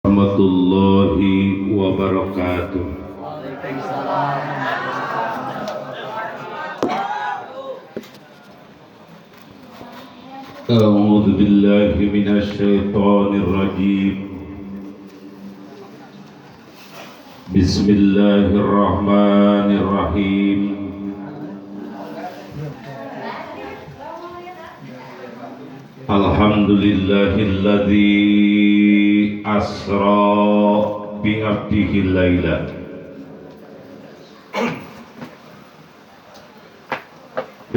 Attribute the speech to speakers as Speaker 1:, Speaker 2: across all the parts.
Speaker 1: Warahmatullahi wabarakatuh. A'udzu billahi minasy syaithanir rajim. Bismillahirrahmanirrahim. Alhamdulillahilladzi asra bi 'abdihi laila.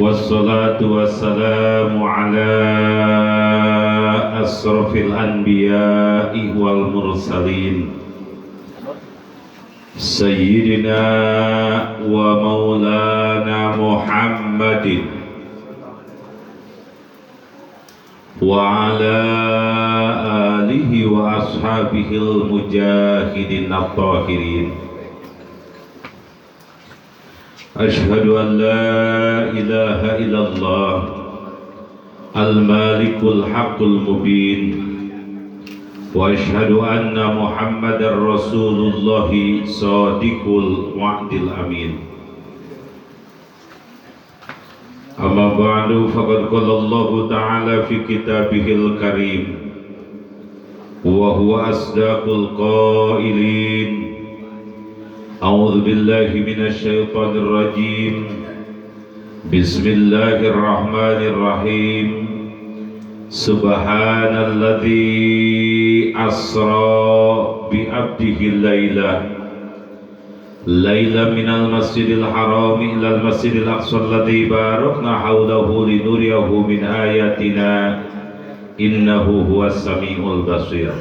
Speaker 1: Wassalatu wassalamu ala asrafil anbiya'i wal mursalin Sayyidina wa maulana Muhammadin wa ala alihi wa ashabihil mujahidin at-tahirin. Ashhadu an la ilaha illallah al-malikul haqqul mubin wa ashhadu anna Muhammadar Rasulullah sadiqul wa'dil amin. Amma ba'du, faqad qala Allah ta'ala fi kitabihil karim wa huwa asdaqul qailin. A'udzu billahi minasy syaithanir rajim. Bismillahirrahmanirrahim. Subhanalladzi asra bi 'abdihi laila minal masjidil haram ilal masjidil aqsa alladzi barakna haulahu linuriyahu min ayatina innahu huwas samiul basir.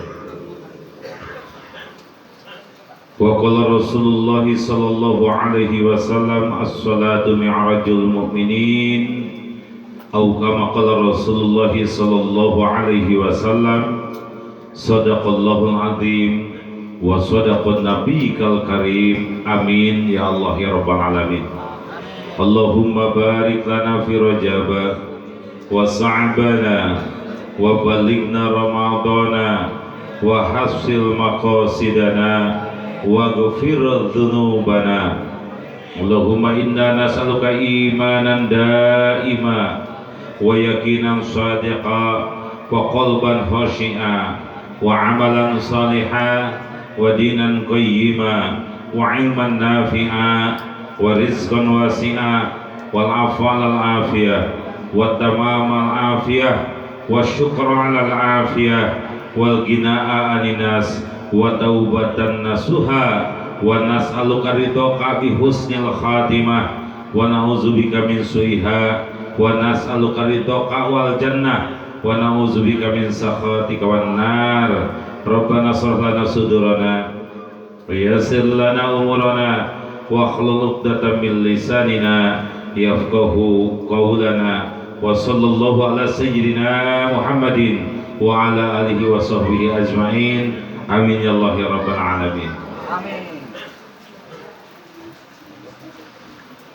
Speaker 1: Wa qala Rasulullah sallallahu alaihi wasallam as-salatu mi'rajul mu'minin atau kama qala Rasulullah sallallahu alaihi wasallam sadaqallahul azim wa sadaqan nabiyyikal karim. Amin ya Allah ya rabbal alamin. Allahumma barik lana fi Rajab wa sa'bana wa balighna ramadana wa hasil maqasidana wa ghfir dhunubana. Allahumma inna nas'aluka imanan daima wa yaqinan sadiqa wa qalban khashi'a wa amalan salihan wa dinan qayyima wa ilman nafi'a wa rizqan wasi'a wal afwa al afiyah wa tamam al afiyah wa syukra al afiyah wal ghina'a anin nas wa taubatan nasuha wa nas'aluka ridhaka bi husnil khatimah wa na'udzubika min su'iha wa nas'aluka ridhaka wal jannah wa na'udzubika min sakhatika wan nar. Rabbana shrah lana sudurana wa yassir lana umurana wa hlul 'uqdatam min lisanina yafqahu qawlana. Wa sallallahu ala sayyidina Muhammadin wa ala alihi wa sahbihi ajma'in. Amin ya Allah ya rabbal alamin. Amin.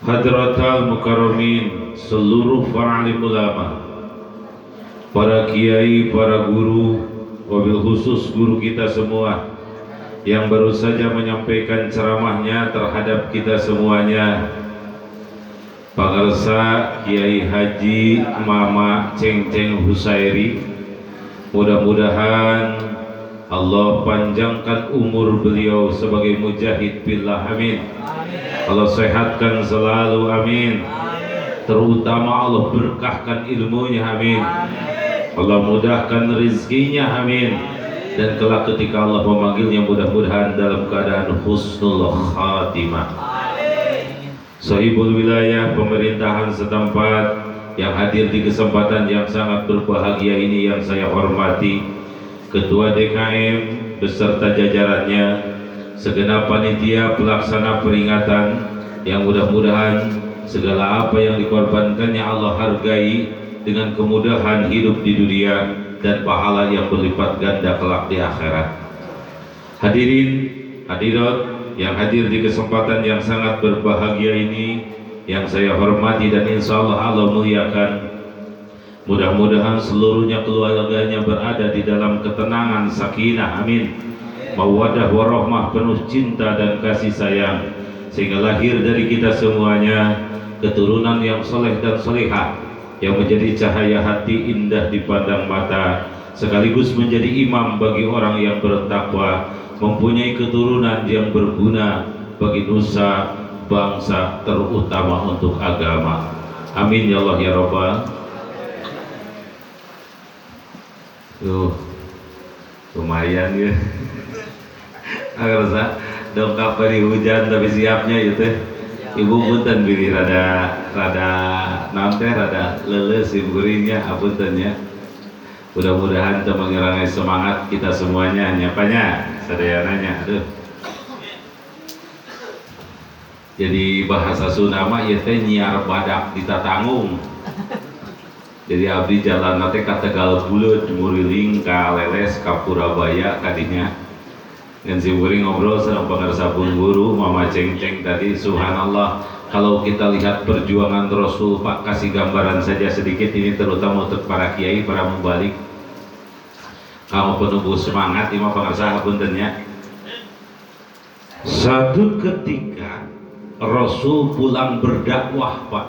Speaker 1: Hadratal mukarramin, seluruh para alim ulama, para kiai, para guru, wabil khusus guru kita semua yang baru saja menyampaikan ceramahnya terhadap kita semuanya, Pangarsa Kiai Haji Mama Ceng-Ceng Husairi, mudah-mudahan Allah panjangkan umur beliau sebagai mujahid billah, amin. Allah sehatkan selalu, amin. Terutama Allah berkahkan ilmunya, amin. Allah mudahkan rizkinya, amin. Dan kelak ketika Allah memanggilnya mudah-mudahan dalam keadaan husnul khatimah. Sahibul wilayah pemerintahan setempat yang hadir di kesempatan yang sangat berbahagia ini yang saya hormati, Ketua DKM beserta jajarannya, segenap panitia pelaksana peringatan yang mudah-mudahan segala apa yang dikorbankannya Allah hargai dengan kemudahan hidup di dunia dan pahala yang berlipat ganda kelak di akhirat. Hadirin hadirat yang hadir di kesempatan yang sangat berbahagia ini yang saya hormati dan insya Allah muliakan, mudah-mudahan seluruhnya keluarganya berada di dalam ketenangan, sakinah, amin. mawaddah warahmah, penuh cinta dan kasih sayang, sehingga lahir dari kita semuanya keturunan yang soleh dan solehah, yang menjadi cahaya hati, indah dipandang mata, sekaligus menjadi imam bagi orang yang bertakwa, mempunyai keturunan yang berguna bagi nusa bangsa, terutama untuk agama. Amin ya Allah ya Rabbal. Lumayan ya. Agar dongkap dari hujan tapi siapnya itu. Ibu punten pilih rada nanti rada leles ibu guringnya, apunten ya. Mudah-mudahan itu mengirangi semangat kita semuanya. Nyapanya sadayananya, aduh. Jadi bahasa Sunda mah ieu teh nyiar badak di Tatanggung. Jadi abdi jalan nate ka Tegal Buleud, muriling ka Leles, ka Purabaya kadinya. Dan si Wuring ngobrol sama pengarsa pun guru Mama Ceng-Ceng tadi. Subhanallah, kalau kita lihat perjuangan Rasul, Pak, kasih gambaran saja sedikit ini, terutama untuk para kiai, para mubalik, kamu penumbuh semangat imam pengarsa puntennya. Satu ketika Rasul pulang berdakwah, Pak,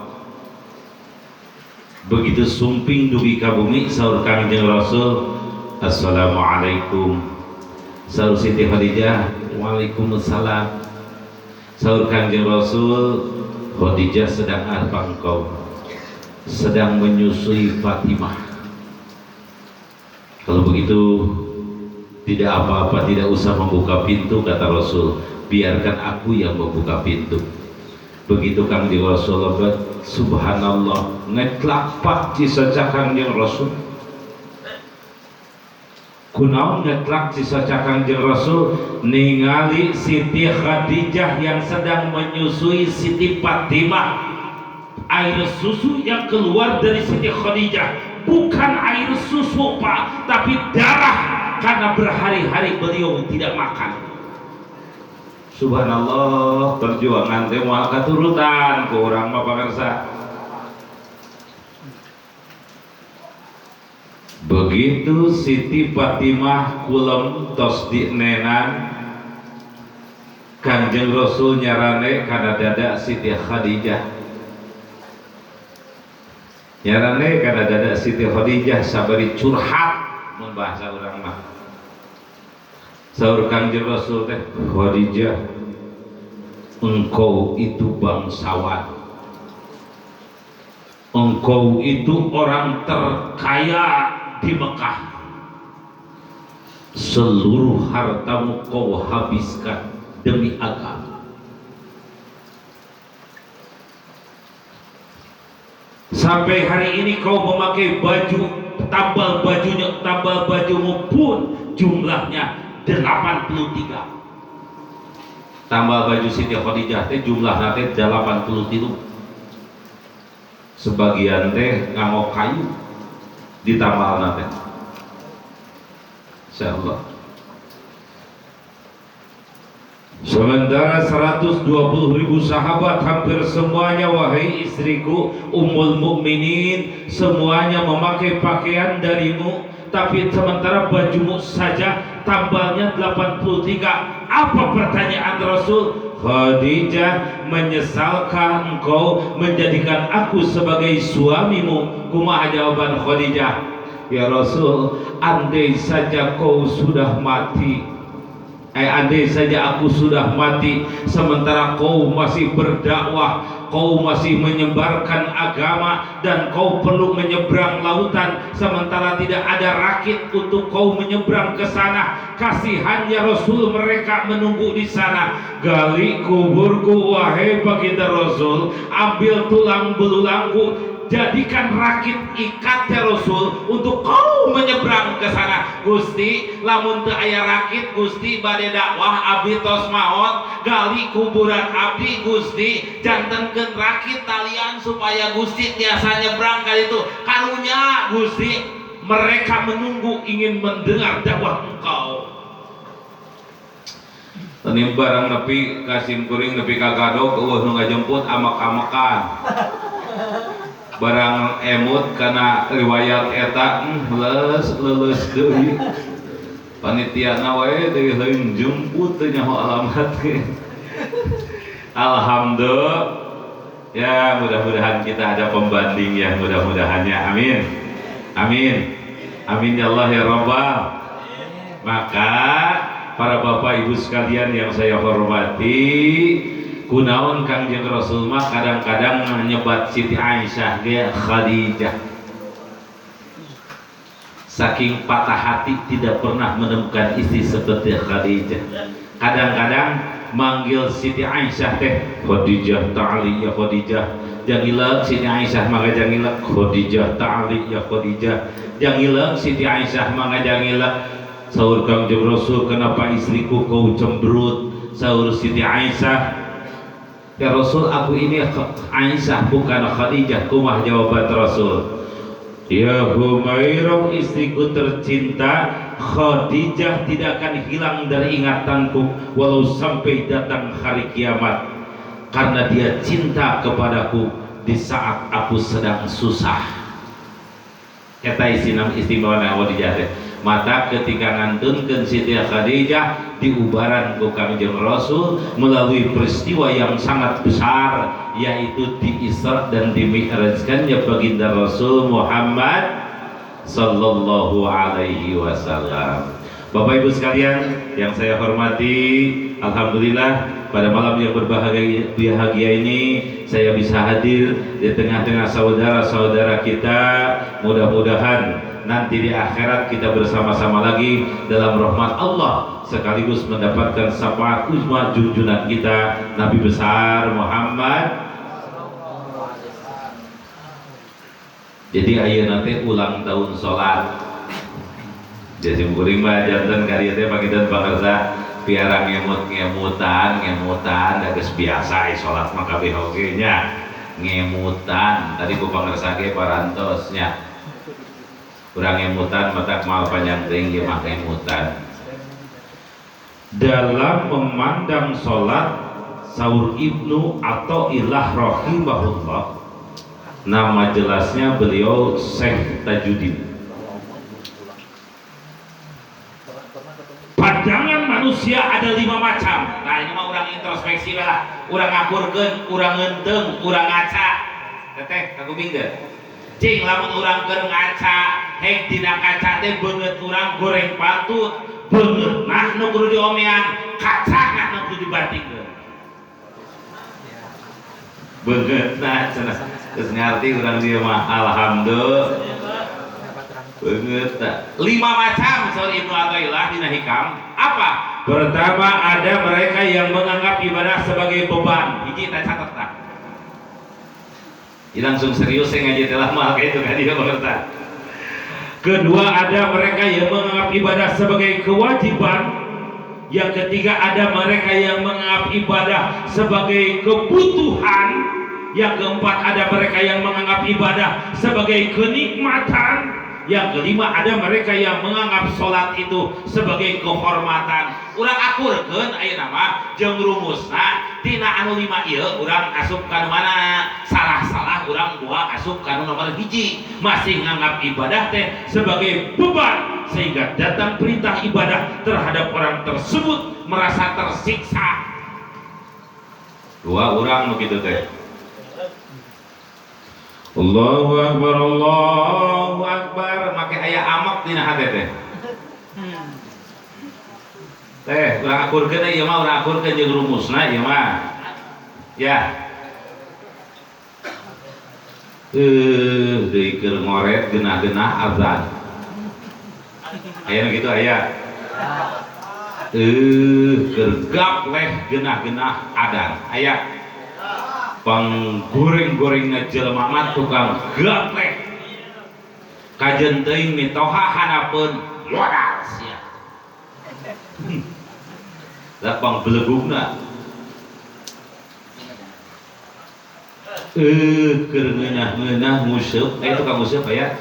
Speaker 1: begitu sumping dugi ka bumi, saur Kangjeng Rasul, assalamualaikum. Saur Siti Khadijah, waalaikumsalam. Saur Kangjeng Rasul, Khadijah sedang apa engkau? Sedang menyusui Fatimah. Kalau begitu tidak apa-apa, tidak usah membuka pintu, kata Rasul, biarkan aku yang membuka pintu. Begitu Kangjeng Rasul, subhanallah, ngetlak pak cisaca Kangjeng Rasul. Kunaon ngetlak cisaca Kangjeng Rasul, ningali Siti Khadijah yang sedang menyusui Siti Fatimah. Air susu yang keluar dari Siti Khadijah bukan air susu, Pak, tapi darah, karena berhari-hari beliau tidak makan. Subhanallah, perjuangan teh moal katurutan ku urang mah pamirsa. Begitu Siti Fatimah kulem tos dinenan, Kangjeng Rasul nyarane kana dada Siti Khadijah. Nyarane kana dada Siti Khadijah sabari curhat mun bahasa urang mah. Saur Kangjeng Rasul teh, Khadijah, engkau itu bangsawan, engkau itu orang terkaya di Mekah, seluruh hartamu kau habiskan demi agama. Sampai hari ini kau memakai baju, tambal bajumu pun jumlahnya 83. Tambal baju Siti Khadijah teh jumlahna teh 83. Sebagian teh nganggo kayu ditambalna teh. Insyaallah. Sementara 120.000 sahabat hampir semuanya, wahai istriku Ummul Mukminin, semuanya memakai pakaian darimu, tapi sementara bajumu saja tambalnya 83. Apa pertanyaan Rasul? Khadijah, menyesalkah engkau menjadikan aku sebagai suamimu? Kumaha jawaban Khadijah? Ya Rasul, andai saja kau sudah mati, andai saja aku sudah mati sementara kau masih berdakwah, kau masih menyebarkan agama, dan kau perlu menyeberang lautan sementara tidak ada rakit untuk kau menyeberang ke sana. Kasihannya Rasul, mereka menunggu di sana. Gali kuburku wahai baginda Rasul, ambil tulang belulangku, jadikan rakit, ikat ya Rasul untuk kau menyeberang ke sana. Gusti, lamun teu aya rakit Gusti bade dakwah abdi tos maot, gali kuburan abdi Gusti, jantenkeun rakit talian supaya Gusti tiasa nyebrang ka ditu. Karunya Gusti, mereka menunggu ingin mendengar dakwah engkau. Tani barang nepi ka simkuring, nepi ka gadog, eueuh nu ngajemput amak-amakan. Barang emut karena riwayat eta leles deui. panitia nawae teh lain jemput teh nyaho alamat. Alhamdulillah. Ya mudah-mudahan kita ada pembanding ya, mudah-mudahannya, amin. Amin. Amin ya Allah ya Rabbal. Maka para bapak ibu sekalian yang saya hormati, kunaon Kangjeng Rasul mah kadang-kadang nyebat Siti Aisyah ge Khadijah. Saking patah hati tidak pernah menemukan istri seperti Khadijah. Kadang-kadang manggil Siti Aisyah teh Khadijah ta'ali ya Khadijah. Jangileuk Siti Aisyah maka jangileuk Khadijah ta'ali ya Khadijah. Jangileuk Siti Aisyah maka jangileuk. Saur Kangjeng Rasul, kenapa istriku kau cemberut? Saur Siti Aisyah, ya Rasul aku ini Aisyah bukan Khadijah. Kumah jawaban Rasul, ya Humairah istriku tercinta, Khadijah tidak akan hilang dari ingatanku walau sampai datang hari kiamat, karena dia cinta kepadaku di saat aku sedang susah. Kata isinam istimewa Khadijah teh. Mata ketika ngantunkeun Siti Khadijah di ubaran ku Kangjeng Rasul melalui peristiwa yang sangat besar, yaitu di Isra dan di Mi'rajkannya baginda Rasul Muhammad sallallahu alaihi wasallam. Bapak Ibu sekalian yang saya hormati, alhamdulillah pada malam yang berbahagia ini saya bisa hadir di tengah-tengah saudara-saudara kita. Mudah-mudahan nanti di akhirat kita bersama-sama lagi dalam rahmat Allah, sekaligus mendapatkan syafaat uzma junjungan kita Nabi besar Muhammad. Jadi ayeuna teh ulang tahun salat. Jadi kuring mah janten karya teh pagidan pangersa piara ngemut-ngemutan da geus biasa salat mah kabeh oge nya. Ngemutan tadi ku pangersa ge parantosnya. Kurang ngemutan mata mal panjang teuing ge mah ngemutan. Dalam memandang salat, saur Ibnu Athaillah rahimahullah, nama jelasnya beliau Syekh Tajuddin. Pandangan manusia ada 5 macam. Nah ini mah urang introspeksi lah, urang ngakurkeun, urang ngeunteung, urang ngaca. Teteh kaguming teu? Cing lamun urang keur ngaca, hek dina kaca teh beungeut urang goreng patut, beungeut nah nu kudu diomean, kaca nah nu kudu dibatingkeun. Beungeut nah cenah geus ngarti urang dieu mah alhamdulillah. Beungeut tah. 5 macam saur Ibnu Athaillah dina hikam. Apa? Pertama, ada mereka yang menganggap ibadah sebagai beban. Hiji tah catet tah. Langsung serius saya ngaji telah mal kayak itu kan dia mengerti. Kedua, ada mereka yang menganggap ibadah sebagai kewajiban. Yang ketiga, ada mereka yang menganggap ibadah sebagai kebutuhan. Yang keempat, ada mereka yang menganggap ibadah sebagai kenikmatan. Yang kelima, ada mereka yang menganggap sholat itu sebagai kehormatan. Urang akurkeun ayeuna mah jeung rumusna tina anu 5 ieu urang asup ka mana salah-salah urang gua asup ka nomor 1, masih nganggap ibadah teh sebagai beban sehingga datang perintah ibadah terhadap orang tersebut merasa tersiksa. 2 urang begitu teh. Allahu Akbar, make aya amak dina hate teh. Teh, urang akurkeun ieu mah urang akurkeun jeung rumusna ieu mah. Ya. Deui keur ngoret genah-genah azan. Aya nu kitu aya. Keur gapleh genah-genah adan. Aya. Panggoreng-gorengna jelema mah tukang gapleh. Kajen teuing mitoha hanapeun modal sia. Da pangbelebugna. Keur ngeunah-ngeunah museup, aya tukang museup aya.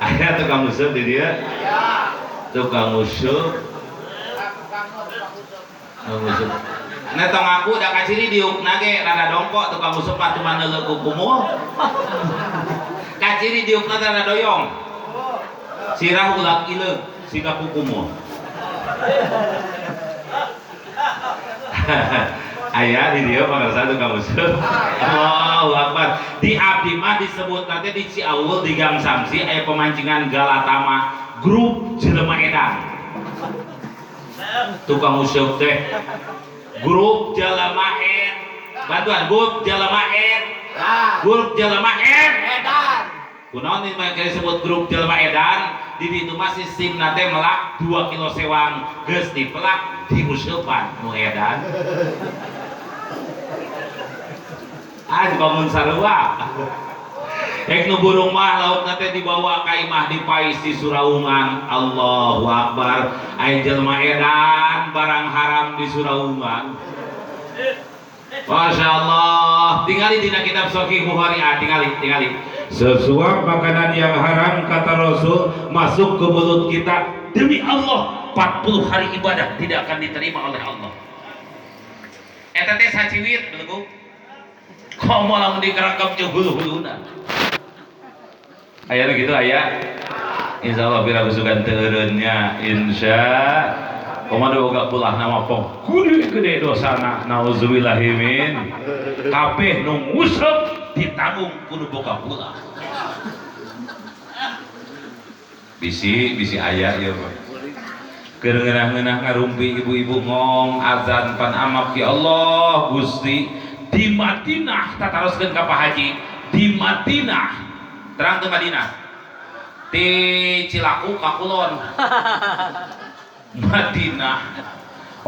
Speaker 1: Aya tukang museup di dieu. Tukang museup. Museup. Nah tong aku da kaciri diukna ge rada dongkok tukang museup mah cuma neuleuk ku kumul. Kaciri diukna rada doyong. sirah ulah ileung siga kukumo. Aya di dieu pangarsa tukang useup. Allahu Akbar. Di abdi mah disebut nanti di Ciaul di Gang Samsi aya pemancingan Galatama grup jelema edan. Tukang useup teh grup jelema edan. Bantuan grup jelema edan. Grup jelema edan. Kunaon ieu disebut grup jelema edan? Di ditu mah sistem nate melak 2 kilo sewang geus dipelak di useupan nu edan. Bangun sarua ek nu burung mah lauk nate dibawa ka imah dipais di Suraungan. Allahu Akbar. Aya jelema edan barang haram di Suraungan. Masya Allah. Tingali dina kitab Sahih Bukhari, tingali sesuap makanan yang haram kata Rasul masuk ke mulut kita, demi Allah 40 hari ibadah tidak akan diterima oleh Allah. Eta teh saciwit belegu komo lamun dikerakam jeung hulu-huluna. Aya gitu aya. Insyaallah bira gusugan teu eureunnya insya. Komando boga pulah nama pong. Gede dosana nauzubillahi min. Kabeh nu nguseup ditanggung kudu boga pulah. Bisi aya ieu mah. Keur ngeunah-ngeunah ngarumpi ibu-ibu ngong azan pan amak ya Allah Gusti. Di Madinah tataroskeun ka Pak Haji, di Madinah terang ke Madinah di Cilaku ka Kulon. Madinah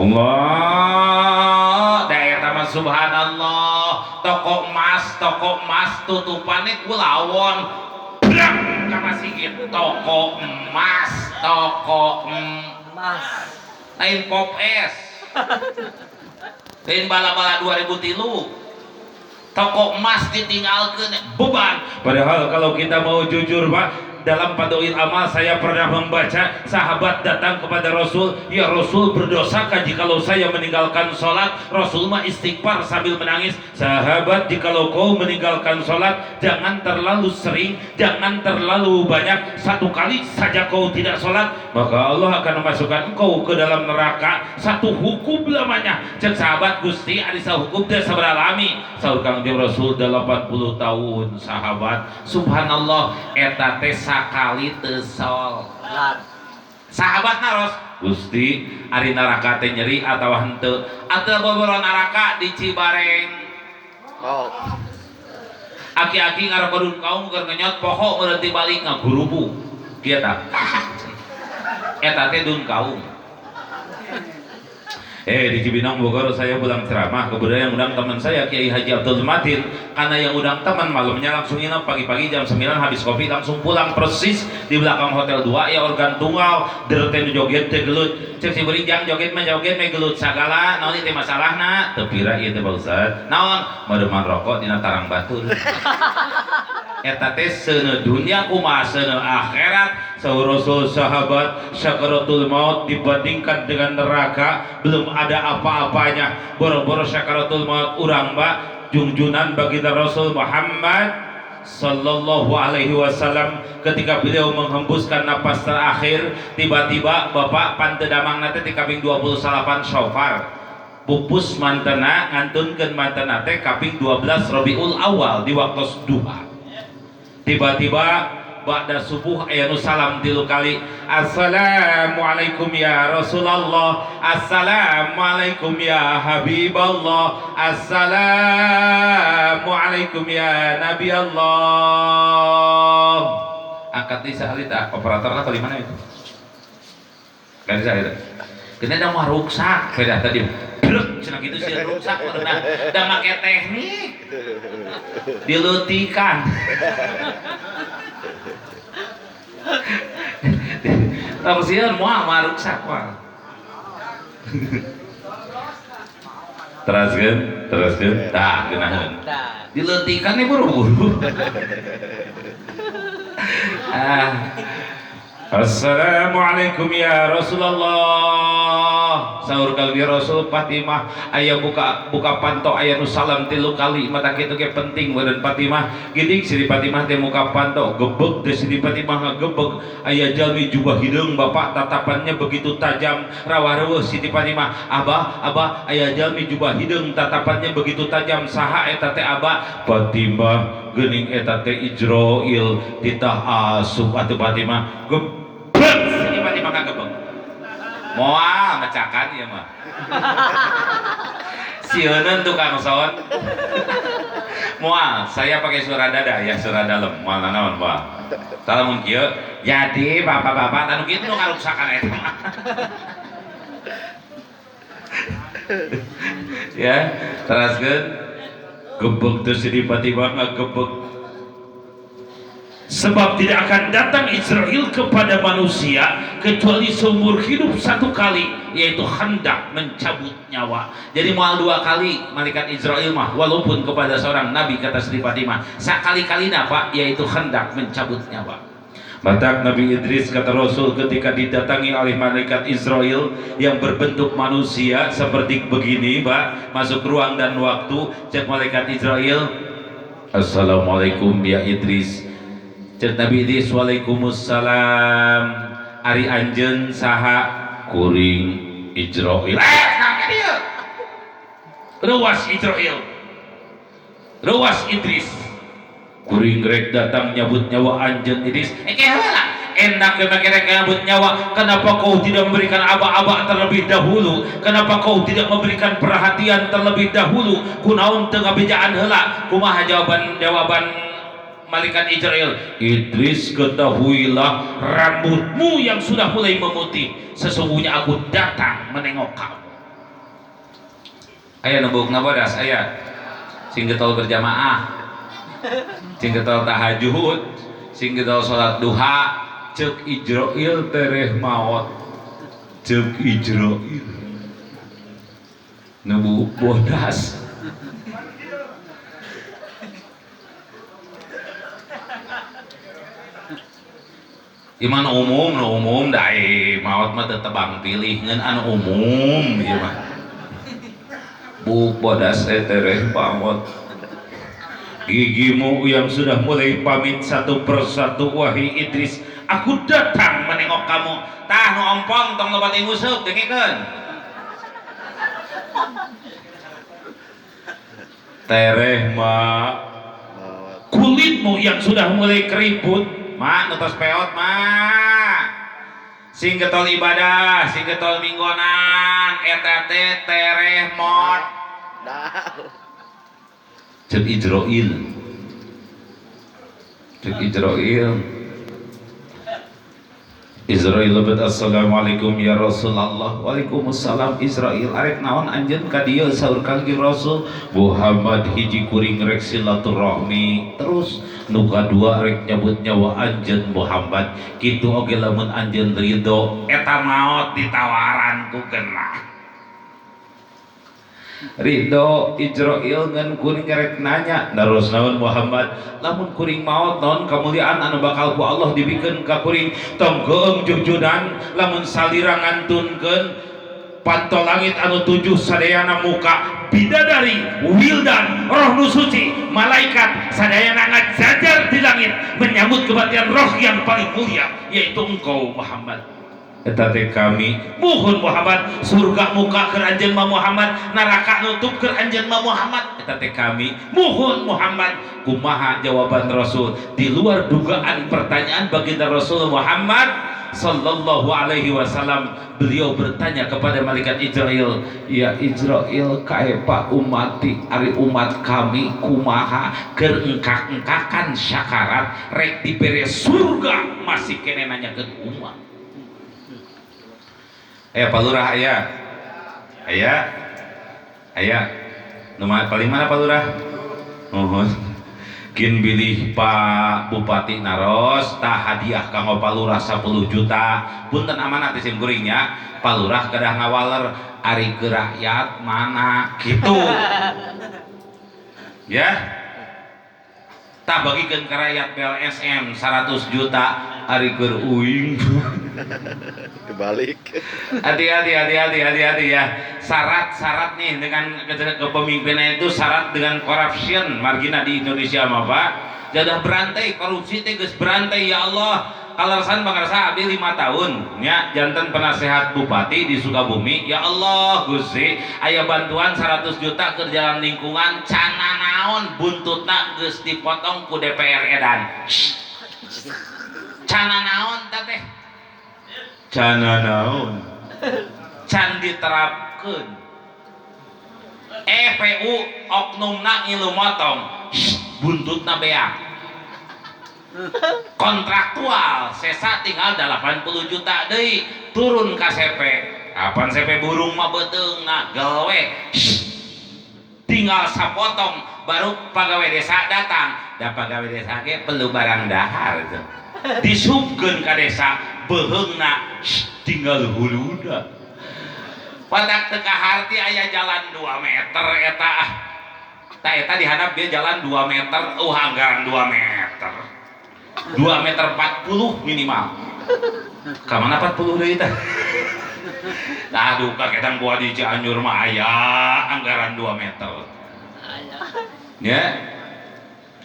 Speaker 1: Allah daerah mah subhanallah toko emas tutupannya kulawon brak ka Masigit toko emas lain pop es lain bala-bala 2003 toko emas ditinggalkan beban. Padahal kalau kita mau jujur Pak, dalam Padoil Amal saya pernah membaca sahabat datang kepada Rasul, ya Rasul berdosakah jikalau saya meninggalkan sholat? Rasul mah istighfar sambil menangis. Sahabat, jikalau kau meninggalkan sholat jangan terlalu sering, jangan terlalu banyak, 1 kali saja kau tidak sholat maka Allah akan memasukkan engkau ke dalam neraka 1 hukum lamanya. Cek sahabat Gusti arisa hukum teh sabaralami saur Kangjeng Rasul 80 tahun sahabat. Subhanallah eta teh sakali teu sholat. Sahabat naros Gusti ari neraka teh nyeri atawa henteu? Atuh boboro neraka di Cibareng. Aki-aki ngarokodun kaum keur ngenyot poho meureun balik ngagurubu. Kieu tah. Eta teh dun kaum. Di Cibinong Bogor saya pulang ceramah, kemudian yang undang teman saya Kiai Haji Abdul Matin, karena yang undang teman malamnya langsung nginep, pagi-pagi jam 9 habis kopi langsung pulang persis di belakang Hotel 2 ya organ tunggal derten joget teh gelut cek si berijang joget mah joget mah gelut sagala naon teh masalahna teu pira ieu teh Pak Ustaz naon mademan rokok dina tarang batur. Eta teh seuneu dunia kumaha seuneu akhirat. Saur Rasul sahabat syakaratul maut dibandingkan dengan neraka belum ada apa-apanya. Boro-boro syakaratul maut urang Mbak junjunan baginda Rasul Muhammad sallallahu alaihi wasallam ketika beliau menghembuskan napas terakhir tiba-tiba Bapak pantedamang nate ti kaping 28 syofar pupus mantena ngantunkeun mantena teh kaping 12 Rabiul Awal di waktu duha. Tiba-tiba ba'da subuh aya nu salam 3 kali. Assalamualaikum ya Rasulullah, assalamualaikum ya Habiballah, assalamualaikum ya Nabi Allah. Angkat di sahalita operatorna tadi mana itu? Kan di sahalita. Kena da mah ruksak beda tadi. Brek cenah kitu sih ruksak urang da make teknik. Dilutikan. Tausian moal ruksak moal. Teruskeun tah geunaheun. Diletikan nih buru-buru. Assalamualaikum ya Rasulullah. Sahur kali Rasul Fatimah aya buka panto aya nu salam 3 kali mata kitu ge penting meureun Fatimah geuning Siti Fatimah teh muka panto gebeg teh Siti Fatimah ngagebeg aya jalmi jubah hideung bapak tatapannya begitu tajam rawah-reueuh Siti Fatimah abah aya jalmi jubah hideung tatapannya begitu tajam saha eta teh abah Fatimah geuning eta teh Ijroil titah asup atuh Fatimah gebeg Siti Fatimah ngagebeg moal mecakan ya mah sieun tukang son moal saya pakai surah dada ya surah dalam moal naon moal salamun kieu jadi bapak-bapak anu kitu nu ngaruksakan eta mah ya teraskeun gebeg teh Siti Fatimah ngagebeg sebab tidak akan datang Israel kepada manusia kecuali seumur hidup 1 kali, yaitu hendak mencabut nyawa. Jadi moal 2 kali malaikat Israel mah walaupun kepada seorang nabi kata Siti Fatimah sakali-kalina Pak yaitu hendak mencabut nyawa. Mata Nabi Idris kata Rasul ketika didatangi oleh malaikat Israel yang berbentuk manusia seperti begini Pak masuk ruang dan waktu cek malaikat Israel Assalamualaikum ya Idris. Cek Nabi Idris waalaikumsalam ari anjeun saha kuring Ijroil nangka dieu ruas Ijroil ruas Idris kuring rek datang nyabut nyawa anjeun Idris heula enak rek nyabut nyawa kenapa kau tidak memberikan aba-aba terlebih dahulu kenapa kau tidak memberikan perhatian terlebih dahulu kunaon teu ngabejaan heula kumaha jawaban malaikat Ijroil Idris ketahuilah rambutmu yang sudah mulai memutih sesungguhnya aku datang menengok kamu aya nembukna bodas aya sing getol berjamaah sing getol tahajud sing getol salat duha ceuk Ijroil tereh maot ceuk Ijroil nembuk bodas iman umum dai maot mah tebang pilih ngan anu umum ieu mah buk bodas tereh pamot gigimu yang sudah mulai pamit satu persatu wahai Idris aku datang menengok kamu tah nu ompong tong loba teh nguseup dengikeun tereh mah kulitmu yang sudah mulai keriput mak nutos peot mak sing getol ibadah sing getol minggonan eta teh tereh mod cek Ijroil Israel lebet assalamualaikum ya Rasulullah waalaikumsalam Israel arek naon anjeun ka dieu saur kali Rasul Muhammad hiji kuring rek silaturahmi terus nu kadua rek nyabut nyawa anjeun Muhammad kitu oge lamun anjeun ridho eta maot ditawaran ku genah ridho Ijroil ngan kuring rek nanya terus naon Muhammad lamun kuring maot naon kamuliaan anu bakal ku Allah dibikeun ka kuring tong geung jujudan lamun salira ngantunkeun panto langit anu 7 sadayana muka bidadari wildan roh nu suci malaikat sadayana ngajajar di langit menyambut kebatian roh yang paling mulia yaitu engkau Muhammad eta teh kami muhun Muhammad surga muka keur anjeun mah Muhammad neraka nutup keur anjeun mah Muhammad eta teh kami muhun Muhammad kumaha jawaban Rasul di luar dugaan pertanyaan baginda Rasul Muhammad sallallahu alaihi wasallam beliau bertanya kepada malaikat Ijroil ya Ijroil kaepa umati ari umat kami kumaha keur engkak-engkakan syakarat rek dibere surga masih kene nanyakeun umat Pak Lurah aya nomor paling mana Pak Lurah kin bilih Pak Bupati naros tah hadiah kanggo Pak Lurah 10 juta punten amanah teh sim kuringnya Pak Lurah kedah ngawaler ari ke rakyat mana gitu ya tak bagikan ke rakyat PLSM 100 juta ari keur uing.
Speaker 2: Kebalik.
Speaker 1: Hati-hati ya. Syarat nih dengan kepemimpinan itu syarat dengan corruption margina di Indonesia mah Pak. Jadah berantai korupsi teh geus berantai ya Allah. Kalarsan bangarsa abdi 5 tahun nya janten penasehat bupati di Sukabumi ya Allah Gusti aya bantuan 100 juta ke jalan lingkungan cana naon buntutna geus dipotong ku DPR edan. Cana naon teh? Cana naon? Can diterapkeun. EPU oknumna ngilu motong buntutna beak. Kontraktual sesa tinggal 80 juta deui turun ka CP. Kapan CP burung mah beteungna gawe tinggal sapotong baru pagawe desa datang. Da pagawe desa ge perlu barang dahar tuh. Disupkeun ka desa beheungna tinggal huluda. Padak teu kaharti aya jalan 2 meter eta ah. Tah eta dihadap dia jalan 2 meter, anggaran 2 meter. 2 meter 40 minimal. Kamana 40 deui teh? Aduh kaketan buah di Cianjur mah aya anggaran 2 meter. Ya.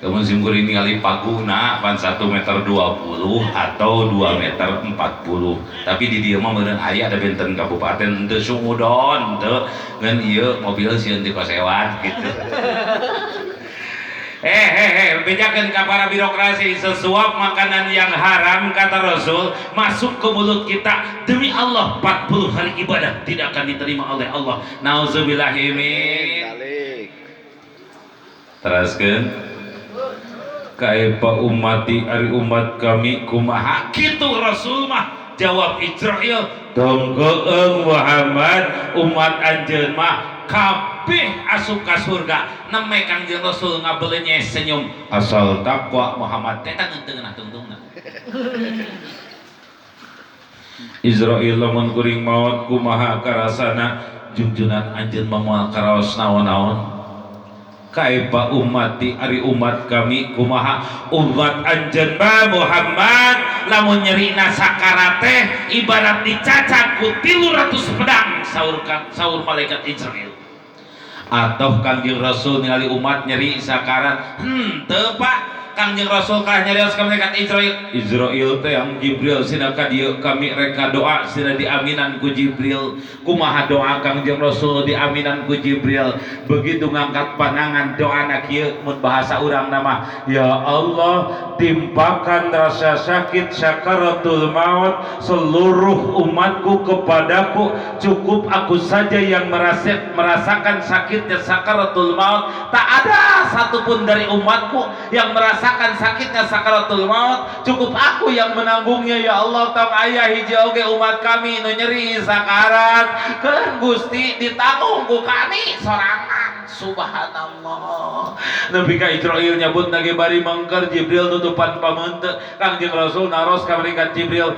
Speaker 1: Kemun simkuring ningali paguna pan 1 meter 20 atau 2 meter 40. Tapi di dieu mah meureun aya ada benten kabupaten teu sumudon teu ngan ieu mobil sieun ti kosewan gitu. Bejakan ke para birokrasi sesuap makanan yang haram kata Rasul masuk ke mulut kita demi Allah 40 hari ibadah tidak akan diterima oleh Allah. Nauzubillahimin. Teruskan kaifa ummati ari umat kami kumaha kitu Rasul mah jawab Israel dongkeung Muhammad umat anjeun mah kabeh asup ka surga neme Kangjeng Rasul ngabeuleunye senyum asal takwa Muhammad teh tangeunteunna tungtungna. Israel lamun kuring maot kumaha karasana junjunan anjeun mah moal karaos naon-naon. Kaifa ummati ari umat kami kumaha umat anjeun mah Muhammad lamun nyerina sakarat teh ibarat dicacak ku 300 pedang saur malaikat Israel. Atau Kangjeng Rasul ningali umat nyeri sakarat teu Pak Kangjeng Rasul kalah nyarios ka malaikat Israel teh yang Jibril sina ka dieu kami reka doa sina diaminan ku Jibril. Kumaha doa Kangjeng Rasul diaminan ku Jibril begitu ngangkat panangan doana kieu mun bahasa urang nama ya Allah timpakan rasa sakit sakaratul maut seluruh umatku kepadaku cukup aku saja yang merasakan sakitnya sakaratul maut tak ada satupun dari umatku yang merasakan sakitnya sakaratul maut cukup aku yang menanggungnya ya Allah tong aya hiji oge umat kami nu nyeri sakarat keun Gusti ditanggung ku kami sorangan subhanallah. Nabi ka Israil nyebut nage bari mangker Jibril nutupan pamenteuk Kangjeng Rasul naros ka malaikat Jibril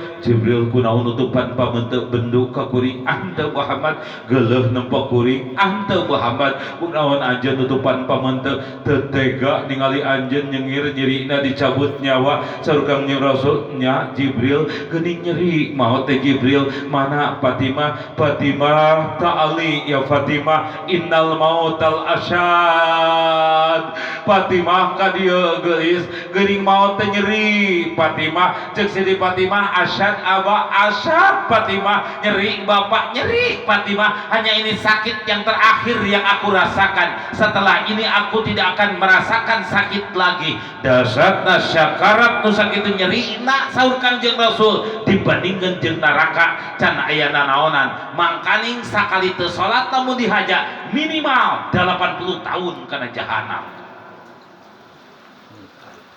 Speaker 1: kunaon nutupan pamenteuk benduk ka kuring ante Muhammad geuleuh nempo kuring ante Muhammad kunaon anjeun nutupan pamenteuk teu tega ningali anjeun nyengir nyerina dicabut nyawa saur Kangjeng Rasul nya Jibril geuning nyeri maot teh Jibril mana Fatimah ta'ali ya Fatimah innal mautal asyad Fatimah ka dieu geulis geuning maot teh nyeri Fatimah ceuk Siti Fatimah asyad aba asyad Fatimah nyeri bapak nyeri Fatimah hanya ini sakit yang terakhir yang aku rasakan setelah ini aku tidak akan merasakan sakit lagi dasarna syakarat nu sakitu nyerina saur Kangjeng Rasul dibandingkeun jeung neraka can aya nanaonan mangkaning sakali teu salat lamun dihaja minimal 80 tahun kana jahanam.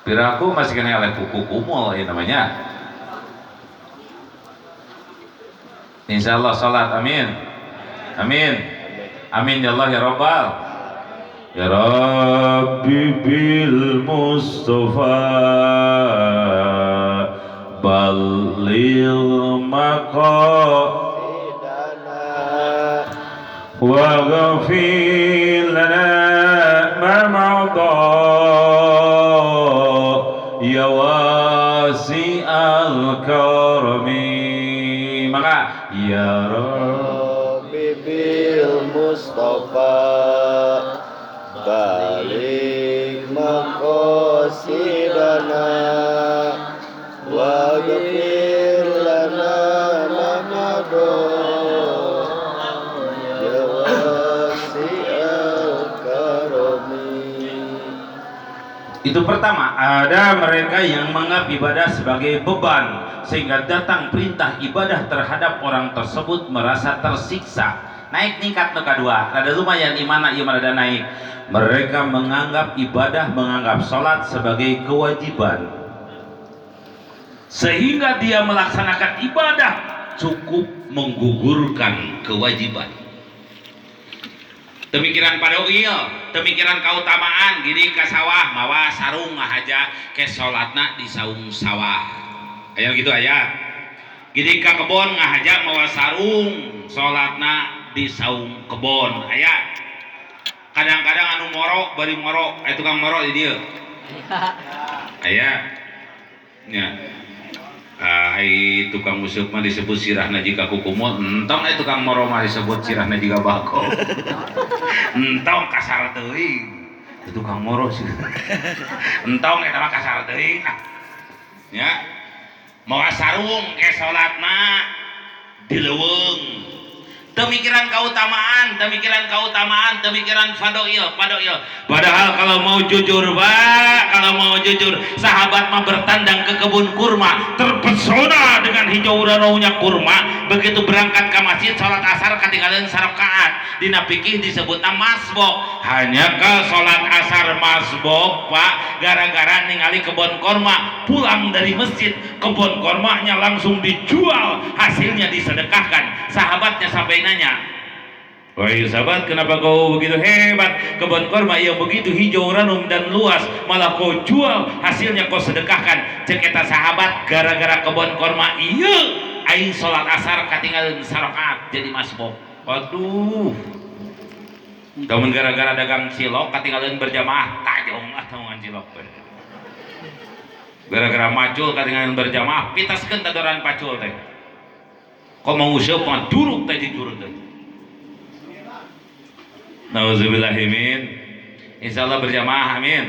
Speaker 1: Piraku masih kena eleh kuku kumul ya namanya. Insyaallah salat amin. Amin. Amin ya Allah ya Rabbal. Ya Rabbi bil Mustafa balil maqasidana wa ghafir lana ma ma'da ya
Speaker 2: Rabbi bil Mustafa balik maqasidana wa ghfir lana ma madha ya wasi'al karami.
Speaker 1: Itu pertama, ada mereka yang menganggap ibadah sebagai beban sehingga datang perintah ibadah terhadap orang tersebut merasa tersiksa. Naik tingkat ke kedua, ada lumayan imana ada naik. Mereka menganggap ibadah, menganggap sholat sebagai kewajiban, sehingga dia melaksanakan ibadah cukup menggugurkan kewajiban. Pemikiran pada pemikiran keutamaan gini ke sawah mawa sarung ngahaja ke sholatna di saung sawah aya gitu aya gini ke kebon ngahaja mawa sarung sholatna di saung kebon aya kadang-kadang anu moro bari moro tukang moro di dieu aya nya ai tukang musuk mah disebut sirahna jika kukumul entong tukang moro mah disebut sirahna jika bako entong kasar teuing tukang moro sih entong eta mah kasar teuing ya moga sarung ke salatna dileuweung pemikiran keutamaan pemikiran fadoil padahal kalau mau jujur sahabat mah bertandang ke kebun kurma terpesona dengan hijau ranaunya kurma begitu berangkat ke masjid sholat asar ketinggalan sarakaat dina fikih disebutna masbok hanya ke sholat asar masbok pak gara-gara ningali kebun kurma pulang dari masjid kebun kurmanya langsung dijual hasilnya disedekahkan sahabatnya sampai nanya, wahai sahabat, kenapa kau begitu hebat? Kebun kurma yang begitu hijau ranum dan luas, malah kau jual, hasilnya kau sedekahkan. Cek eta sahabat, gara-gara kebun kurma iya, aing sholat asar katinggalan sarakaat jadi masbok. Waduh, namun gara-gara dagang cilok katinggalan berjamaah, tajong ataungan cilok. Gara-gara macul katinggalan berjamaah, pitaskeun tadoran pacul teh. Kau mau usap mah duruk tadi duruk tadi. Nauzubillahimin. Insyaallah berjamaah amin.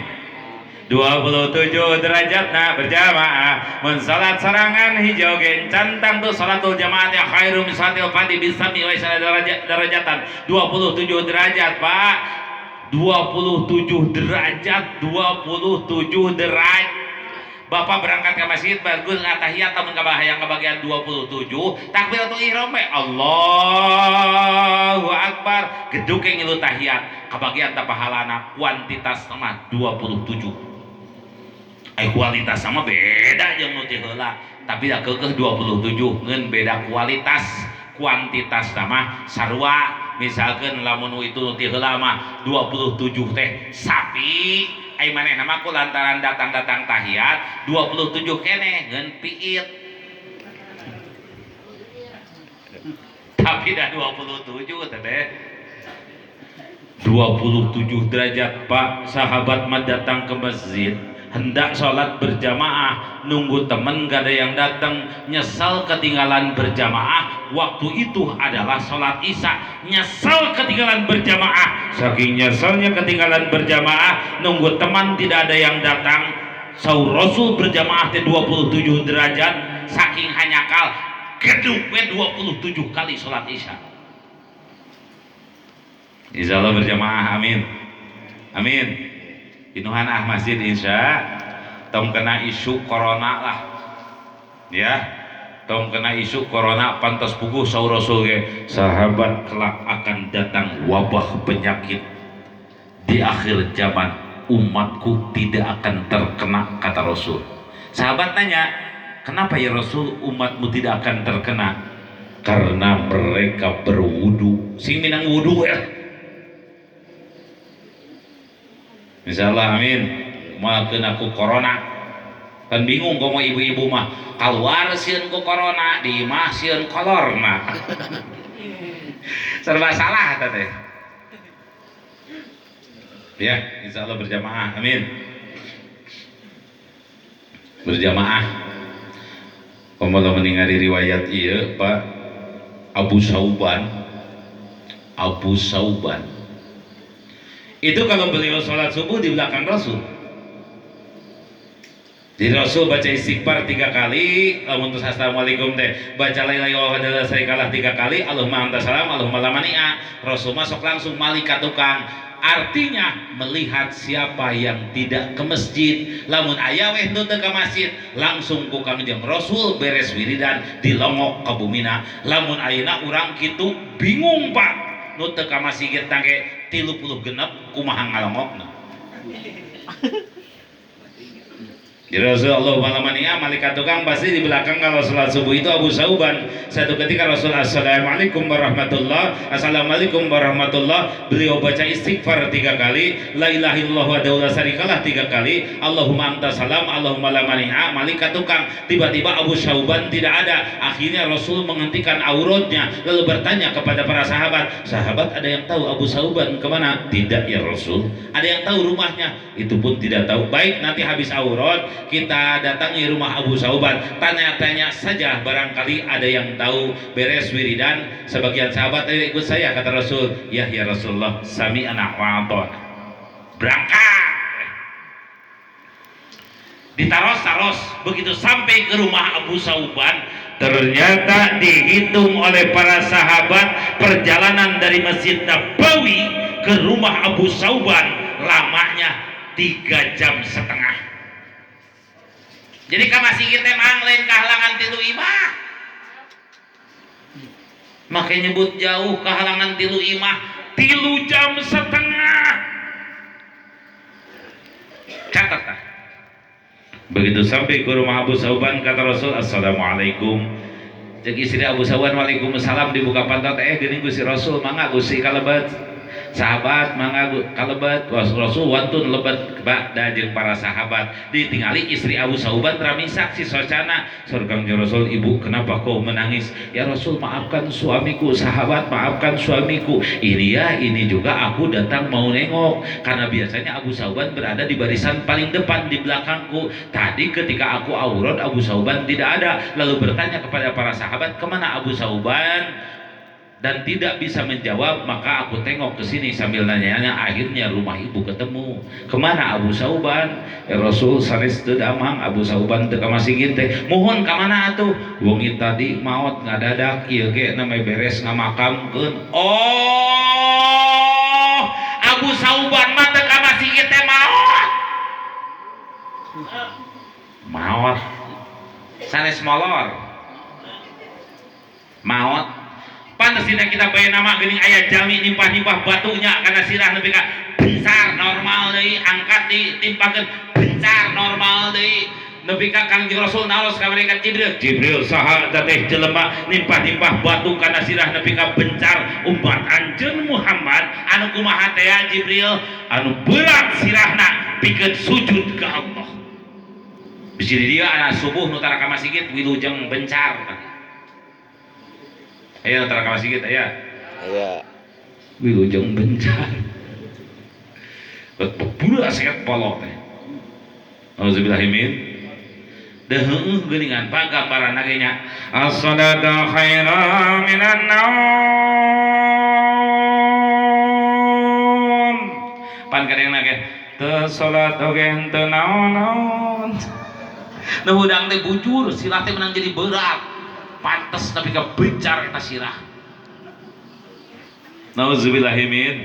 Speaker 1: 27 derajat nah berjamaah. Mun salat sarangan hijau gen cantang tuh salatul jamaah ya khairum misatil fadi bisami wa derajatan. 27 derajat Pak. 27 derajat. Bapak berangkat ke masjid bagus ngatahiyat tamun kabahayang kebagian 27 takbiratul ihram Allahu akbar geduk yang ngilu tahiyat kebagian tapahalana kuantitas sama 27 kualitas sama beda jeung nu teh heula tapi da keukeuh 27 ngeun beda kuantitas sama sarua misalkan lamun itu nu teh heula mah 27 teh sapi ai manehna mah ku lantaran datang-datang tahiyat 27 keneh ngeun piit tapi dah 27 teh 27 derajat Pak sahabat mah datang ke masjid hendak sholat berjamaah nunggu temen gak ada yang datang nyesal ketinggalan berjamaah waktu itu adalah sholat isya nyesal ketinggalan berjamaah saking nyesalnya ketinggalan berjamaah nunggu teman tidak ada yang datang sahur Rasul berjamaah 27 derajat saking hanyakal geduknya 27 kali sholat isya insyaallah berjamaah amin amin inuhan masjid insya tong kena isu corona lah ya tong kena isu corona pantas puguh sahur Rasul ge sahabat kelak akan datang wabah penyakit di akhir zaman umatku tidak akan terkena kata Rasul sahabat nanya kenapa ya Rasul umatmu tidak akan terkena karena mereka berwudu sing minang wudu ya insyaallah amin moalkeun aku corona kan bingung komo ibu-ibu mah keluar sieun ku corona di imah sieun kolorna serba salah eta teh ya insyaallah berjamaah amin berjamaah komo lamun ningali riwayat ieu Pak Abu Sauban. Abu Sauban itu kalau beliau sholat subuh di belakang Rasul. Jadi Rasul baca istighfar 3 kali, lamun terus assalamualaikum teh baca la ilaha illallah wahdahu la syarikalah 3 kali, Allahumma anta salam, Allahumma la mani'a. Rasul masuk langsung malaikat tukang. Artinya melihat siapa yang tidak ke masjid. Lamun aya weh nu teu ka masjid, langsung ku Kangjeng Rasul beres wiridan dilongok ka bumina. Lamun ayeuna urang kitu bingung Pak, nu teu ka masjid tangke 30 genep kumaha ngalongokna. Jadi Rasulullah malamania malaikat tukang pasti di belakang kalau sholat subuh itu Abu Sauban. Satu ketika Rasul assalamualaikum warahmatullah, assalamualaikum warahmatullah, beliau baca istighfar 3 kali, la ilaha illallah wahdahu la syarikalah 3 kali, Allahumma anta salam, Allahumma la mani'a. Malaikat tukang tiba-tiba Abu Sauban tidak ada. Akhirnya Rasul menghentikan auratnya lalu bertanya kepada para sahabat, sahabat ada yang tahu Abu Sauban kemana? Tidak ya Rasul. Ada yang tahu rumahnya? Itu pun tidak tahu. Baik, nanti habis aurat kita datangi rumah Abu Sauban, tanya-tanya saja, barangkali ada yang tahu. Beres wiridan, sebagian sahabat ikut saya, kata Rasul, ya Rasulullah, sami anak wa berangkat. Ditaros-taros, begitu sampai ke rumah Abu Sauban, ternyata dihitung oleh para sahabat perjalanan dari Masjid Nabawi ke rumah Abu Sauban lamanya 3,5 jam. Jadi ka masih kita mang lain kehalangan 3 imah. Makanya nyebut jauh kehalangan 3 imah 3,5 jam. Catat tak? Begitu sampai ke rumah Abu Sauban kata Rasul assalamualaikum. Jadi istri Abu Sauban waalaikumsalam, dibuka pantat gini Gusti Rasul mangga Gusti kalebat. Sahabat mangga kalebet. Rasul wantun lebet ba'da jeung para sahabat. Ditinggali istri Abu Sauban rami saksi socana. Surgang Rasul, ibu kenapa kau menangis? Ya Rasul, maafkan suamiku. Sahabat, maafkan suamiku. Ini juga aku datang mau nengok karena biasanya Abu Sauban berada di barisan paling depan di belakangku. Tadi ketika aku aurat Abu Sauban tidak ada. Lalu bertanya kepada para sahabat, kemana Abu Sauban? Dan tidak bisa menjawab, maka aku tengok ke sini sambil nanya-nanya. Akhirnya rumah ibu ketemu. Kemana Abu Sauban? Ya Rasul sanes teu damang Abu Sauban teu ka masjid teh. Mohon ka mana atuh? Wong tadi maot ngadadak ieu ge namanya beres ngamakamkeun. Oh, Abu Sauban mah teu ka masjid teh maot. Maot. Sanes molor. Maot. Pantasina kita bayar nama geuning aya jami nimpah-nimpah batunya karena sirah nepi ka bencar normal deui, angkat ditimpakeun bencar normal deui nepi ka Kangjeng Rasul naos ka malaikat Jibril saha eta teh jelema nimpah-nimpah batu karena sirah nepi ka bencar umat anjeun Muhammad anu kumaha teh ya Jibril anu berat sirahna pikeun sujud ka Allah. Bisi dia anak subuh nu tara ka masjid wilujeng bencar. Ayo antara ka masjid aya. Aya. Wilujeng bencar. Bura seket polok teh. Auzubillahi min. Da heueuh geuningan pagamparanna ge nya. As-salatu khairum minan naum. Pan kadengna ge teu salat oge teu naon-naon. Nu hudang teh bujur, silah teh menang jadi berat. Pantes tapi ke bencar eta sirah. Nauzubillahimin.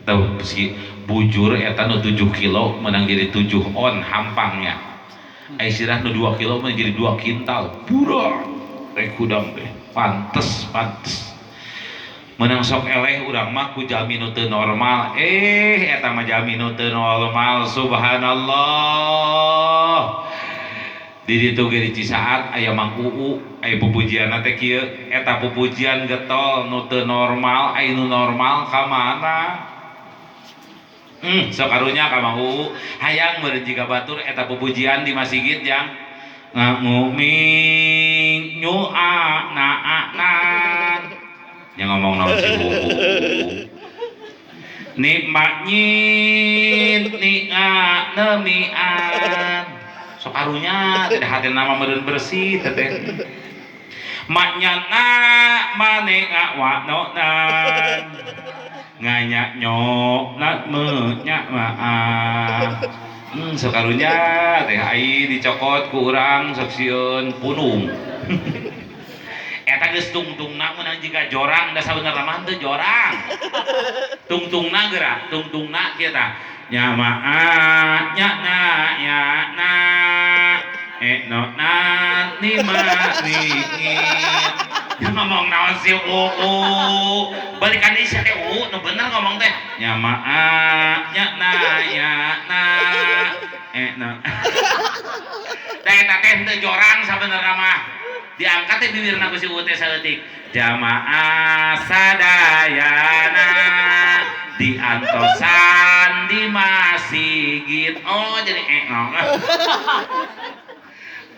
Speaker 1: Tahu si bujur eta nu 7 kilo menang jadi 7 on hampangnya. Ai sirah nu 2 kilo menang jadi 2 kintal. Pura rek hudang teh. Pantes. Menang sok eleh urang mah ku jami nu teu normal. Eta mah jami nu teu normal. Subhanallah. Di ditu ge di Cisaat aya Mang Uu, aya pupujianna teh kieu, eta pupujian getol nu teu normal, aya nu normal ka mana? Sok karunya ka Mang Uu, hayang meureun jiga batur eta pupujian di masjid yang nguming nyu'a na'anan. Yang ngomong naon si Uu. Nikmatnyin ni'a nemi'an. Sok karunya tidak hati nama meureun bersih teteh maknyana mane ngawanonan nganyak nyoklat menyak maaf sekarunya teh ai dicokot ku urang sok sieun punung eta geus tungtungna mun jika jorang da sabenerna mah teu jorang tungtungna geura tungtungna kieu tah nya maaf nya na ya na no na ni ma ni dia ngomong naon si balikan deui sia teh nu bener ngomong teh nya maaf nya na ya na no teh eta teh teu jorang sabenerna mah diangkat teh bibirna ku si teh saeutik jamaah sadayana diantosan di masjid oh jadi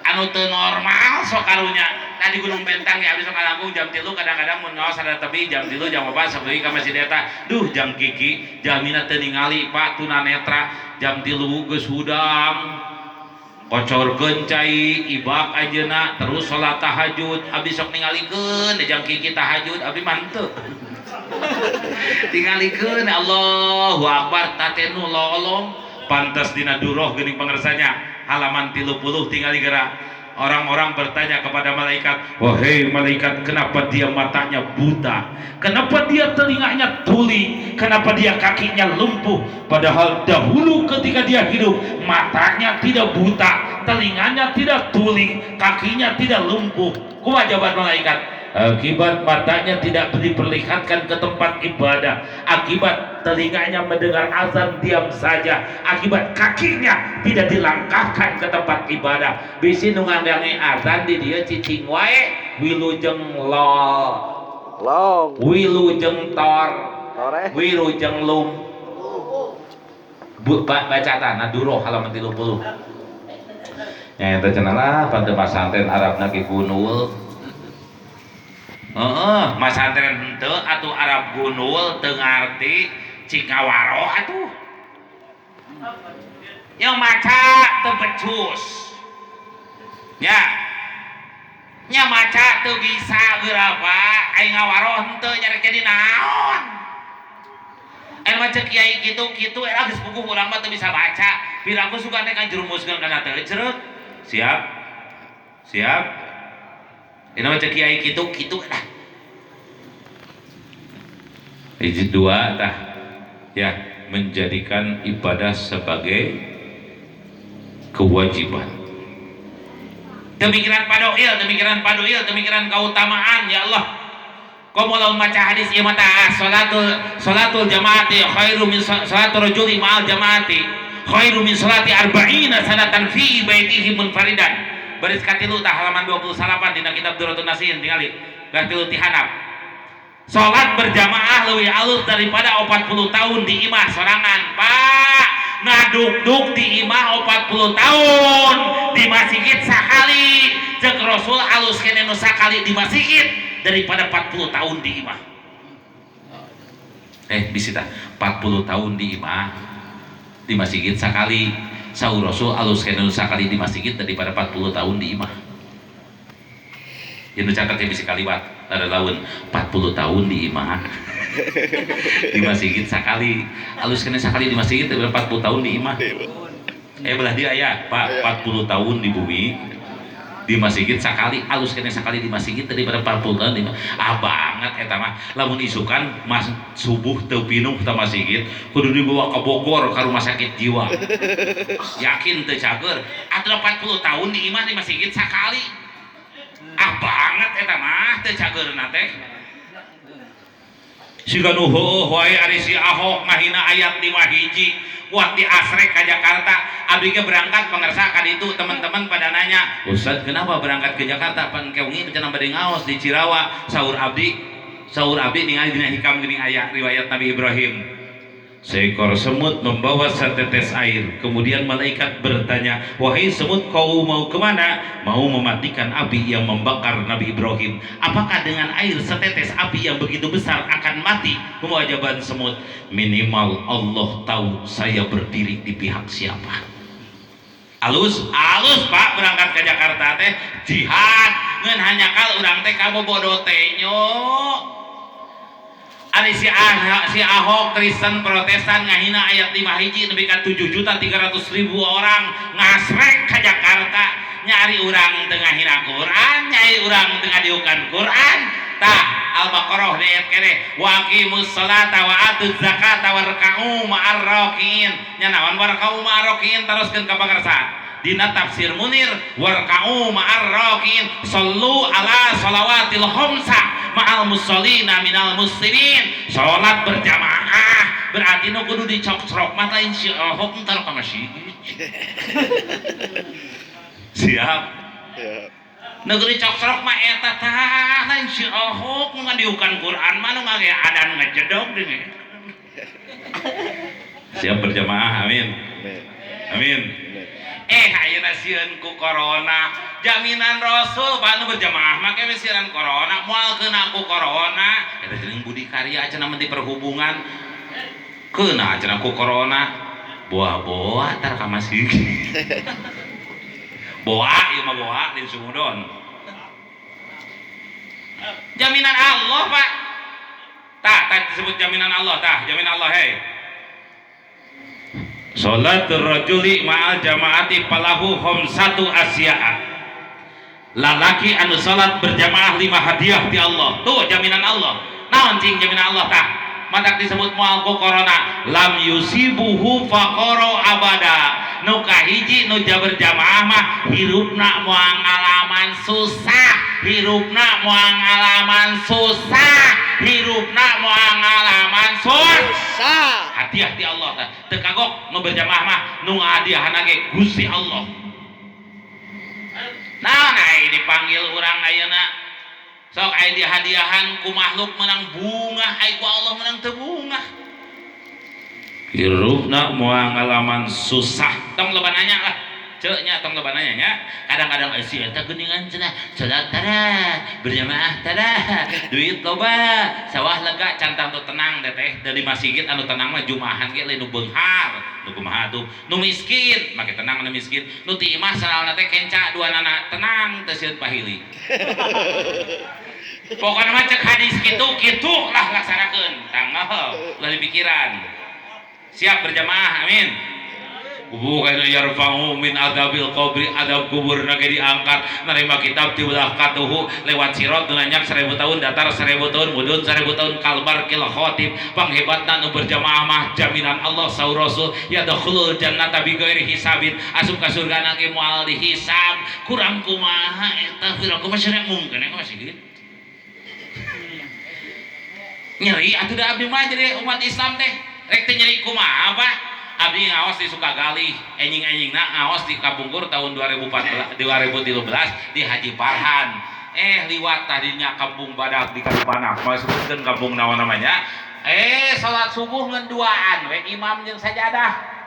Speaker 1: anu teu normal sok karunya tadi Gunung Bentang ya abis sok kalangkung jam 3 kadang-kadang mun ngaos ada tepi jam 3 jam 4 sabeui ka masjid eta duh jam kiki jamina teu ningali Pak tunanetra jam 3 geus hudang kocorkeun cai ibak ajeuna terus salat tahajud abis sok ningalikeun jam kiki tahajud abdi manteu tingalikeun Allahu Akbar tatenu lolong pantas dina duroh geuning pangersanya halaman 30 tingali gerak orang-orang bertanya kepada malaikat wahai malaikat kenapa dia matanya buta kenapa dia telinganya tuli kenapa dia kakinya lumpuh padahal dahulu ketika dia hidup matanya tidak buta telinganya tidak tuli kakinya tidak lumpuh kumaha jawaban malaikat akibat matanya tidak diperlihatkan ke tempat ibadah akibat telinganya mendengar azan diam saja akibat kakinya tidak dilangkahkan ke tempat ibadah bisi nu nganggange azan di dieu cicing wae wilujeng long wilujeng tor wilujeng lum baca tanah duroh halaman 30 nya eta cenah lah panteu pasantren Arabna Ki Gunul masantren henteu atuh Arab Gunul teu ngarti Cikawaro atuh yang maca teu becus nya maca teu bisa geura Pak aing ngawaro henteu nyarek jadi naon mah cek kiai kitu era geus puguh urang mah teu bisa baca piraku suka nek kanjerumuskeun kana teu ceureuh siap ini macam kiai gitu dah. Izin dua dah ya menjadikan ibadah sebagai kewajiban. Demikian demikian keutamaan ya Allah. Kau mau baca hadis ieu mata salatul jamaati khairu min salatul rajuli ma'al jamaati khairu min salati arba'ina sanatan fi baitihi munfaridan. Baris katilu tah halaman 28 dina kitab Duratun Nasihin tingali katilu tihanap salat berjamaah leuwih alus daripada 40 tahun di imah sorangan Pak ngaduk-duk di imah 40 tahun di masjid sakali jeung Rasul alus kene nu sakali di masjid daripada 40 tahun di imah bisita 40 tahun di imah di masjid sakali saur Rasul alus kena sakali di masjid daripada 40 tahun di imah yang catat yang bisa kaliwat ada laun 40 tahun di imah di masjid sakali alus kena sakali di masjid daripada 40 tahun di imah belah dia ya Pak 40 tahun di bumi di masjid sakali alus kena sakali di masjid daripada 40 tahun di banget eta mah lamun isukan mas subuh teu pinuh ka masjid kudu dibawa ke Bogor ka rumah sakit jiwa yakin teu cager atuh 40 tahun di imah di masjid sakali banget eta mah teu cageurna teh siga nu heueuh wae ari si Ahok mahina ayat 5 hiji kuat di asrek ke Jakarta abdi ge berangkat pangersa ka ditu teman-teman pada nanya Ustaz kenapa berangkat ke Jakarta pan keungi cenah bade ngaos di Cirawa saur abdi ningali dina hikam geuning aya riwayat Nabi Ibrahim seekor semut membawa setetes air kemudian malaikat bertanya wahai semut kau mau kemana mau mematikan api yang membakar Nabi Ibrahim apakah dengan air setetes api yang begitu besar akan mati jawaban semut minimal Allah tahu saya berdiri di pihak siapa alus Pak berangkat ke Jakarta teh jihad ngeun hanyakal urang teh kabobodo teh nyo. Ari si Ahok Kristen Protestan ngahina ayat 5 hiji nepi ka 7.300.000 orang ngasrek ka Jakarta nyari urang teu ngahina Quran, nyari urang teu ngadiukan Quran. Tah Al-Baqarah ayat kene wa aqimus sholata wa atuz zakata warka'u ma'ar rakiin. Nya naon warka'u ma'ar rakiin teruskeun ka pangarsa. Dina tafsir Munir warka'u ma'ar rakiin sallu ala shalawatil khamsa ma'al musallina minal muslimin. Salat berjamaah berarti nu kudu dicok-crok mah lain si Ahok entar ka masjid. Siap. Negeri cok-crok mah eta tah lain si Ahok nu ngadiukan Quran mah nu ngage adan ngajedog deui. Siap berjamaah, amin. Amin. Ayeuna sieun ku corona, jaminan Rasul banu berjamaah make we sieun corona, moal keuna ku corona, eta jeung budi karya cenah menteri perhubungan. Keuna cenah ku corona, boa-boa tar ka masjid. Boa ieu mah boa di Sumudon. Jaminan Allah, Pak. Tah disebut jaminan Allah, tah, jaminan Allah hei. Sholatul rajuli ma'al jamaati falahu khamsatu asya'a. Lalaki anu salat berjamaah 5 hadiah ti Allah. Tuh jaminan Allah. Naon cing jaminan Allah tah? Madak disebut moal ku corona, lam yusibuhu faqara abada. Nu kahiji nu berjamaah mah hirupna moal ngalaman susah, hirupna moal ngalaman susah, hirupna moal ngalaman susah. Hadiah ti Allah tah. Teu kagok nu berjamaah mah nu ngahadiahan ge Gusti Allah. Nah, dipanggil urang ayeuna sok aya dihadiahan ku makhluk menang bunga, ai ku Allah menang teu bunga. Hirupna moal ngalaman susah. Tong loba nanya lah. Ceuk nya tong loba nanya nya. Kadang-kadang si eta geuningan cenah salat tara, berjamaah tara, duit loba, sawah lega cantang tu tenang teh teh dari masjid anu tenang mah jumahan ge lain nu beunghar, nu kumaha tuh, nu miskin, make tenang nu miskin, nu ti imah sanalna teh kenca duanana tenang teu sieun pahili. Pokoknya mah cek hadis gitu lah laksanakeun, tanggal ulah dipikiran. Siap berjamaah, amin. Bukan yarfa'u min adabil qabri, adab kubur nage diangkat, narima kitab tiulah katuhu lewat sirat nanyak 1000 tahun, datar 1000 tahun, mudun 1000 tahun, kalbar kil khotib. Panghebatna nu berjamaah mah jaminan Allah saur Rasul yadkhulul jannata bighairi hisabin, asup ka surga nage moal dihisab. Kurang kumaha eta firaq kumaha mungkin ka masjid. Nyeri atuh da abdi mah jadi umat Islam teh rek teh nyeri kumaha Pak? Abdi ngaos di Sukagali, enjing-enjingna ngaos di Kabungkur tahun 2013 di Haji Farhan. Liwat tadinya kampung badak di Kalupanah, mau sebutkeun kampung naon namanya. Salat subuh ngeun duaan we imam jeung sajadah.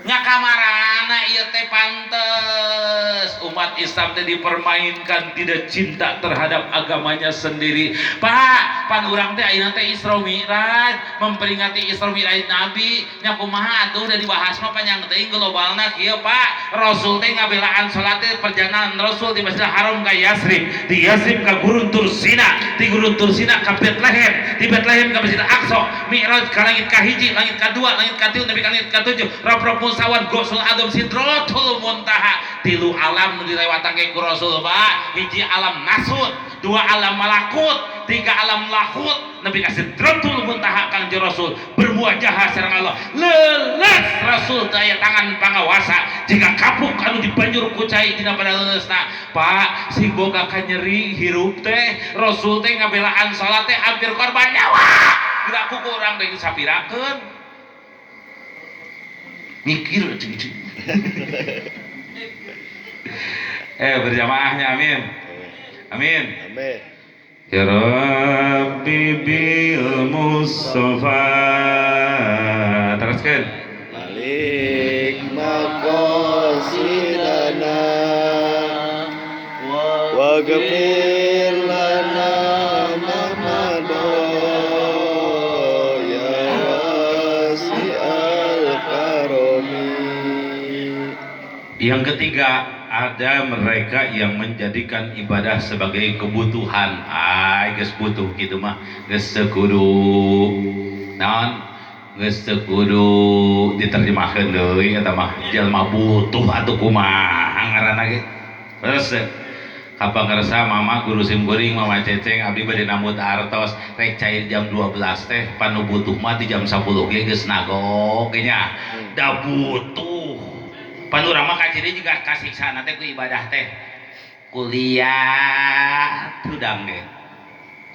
Speaker 1: Ngakamarana ieu teh pantes umat Islam teh dipermainkan, tidak cinta terhadap agamanya sendiri. Pak, pan urang teh ayeuna teh Isra Mi'raj, memperingati Isra Mi'raj Nabi, nya kumaha atuh da dibahas mah panjang teuing globalna kieu Pak. Rasul teh ngabelaan salat teh perjalanan Rasul di Masjidil Haram ka Yatsrib, di Yatsrib ka Gurun Tursina, di Gurun Tursina ka Betlehem, di Betlehem ka Masjidil Aqsa, Mi'raj ka langit ka hiji, langit ka dua, langit ka tilu, nepi ka langit ka tujuh, rop-rop sawan Gosul Adam Sidratul Muntaha. 3 alam nu dilewatake ku Rasul Pak. Hiji alam nasut, 2 alam malakut, 3 alam lahut, nepi ka Sidratul Muntaha Kangjeng Rasul bermuajahah sareng Allah. Leles Rasul teh aya tangan pangawasa jika kapuk anu dibanjur ku cai dina pada leulesna. Pak, sing boga ka nyeri hirup teh Rasul teh ngabelaan salat teh hampir korban nyawa. Geura ku urang deui sapirakeun. Mikir cing-cing. Berjamaahnya amin. Amin.
Speaker 2: Amin.
Speaker 1: Ya Rabbi bil Mustafa. Teruskan.
Speaker 2: Malik maqasidana wa ghafir lana ma madha ya wasi'al karami.
Speaker 1: Yang ketiga ada mereka yang menjadikan ibadah sebagai kebutuhan. Geus butuh gitu mah geus teu kudu naon, geus teu kudu diterjemahkeun deui eta mah jelema butuh atuh kumaha ngaranna ge. Terus kapangarsa mama guru sim kuring mama ceceng abdi bade nambut artos rek cair jam 12 teh panu butuh mah di jam 10 ge geus nagok nya da butuh panu urang mah kaciri juga kasiksa teh ku ibadah teh kuliah tudang ge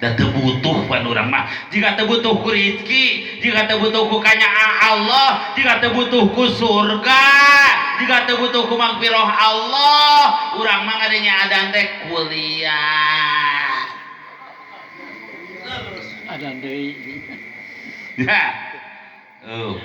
Speaker 1: da teu butuh panu urang mah jika teu butuh ku rezeki jika teu butuh ku kanyaan Allah jika teu butuh ku surga jika teu butuh ku magfirah Allah urang mah ngadenya adan teh kuliah
Speaker 3: adan deui
Speaker 1: ya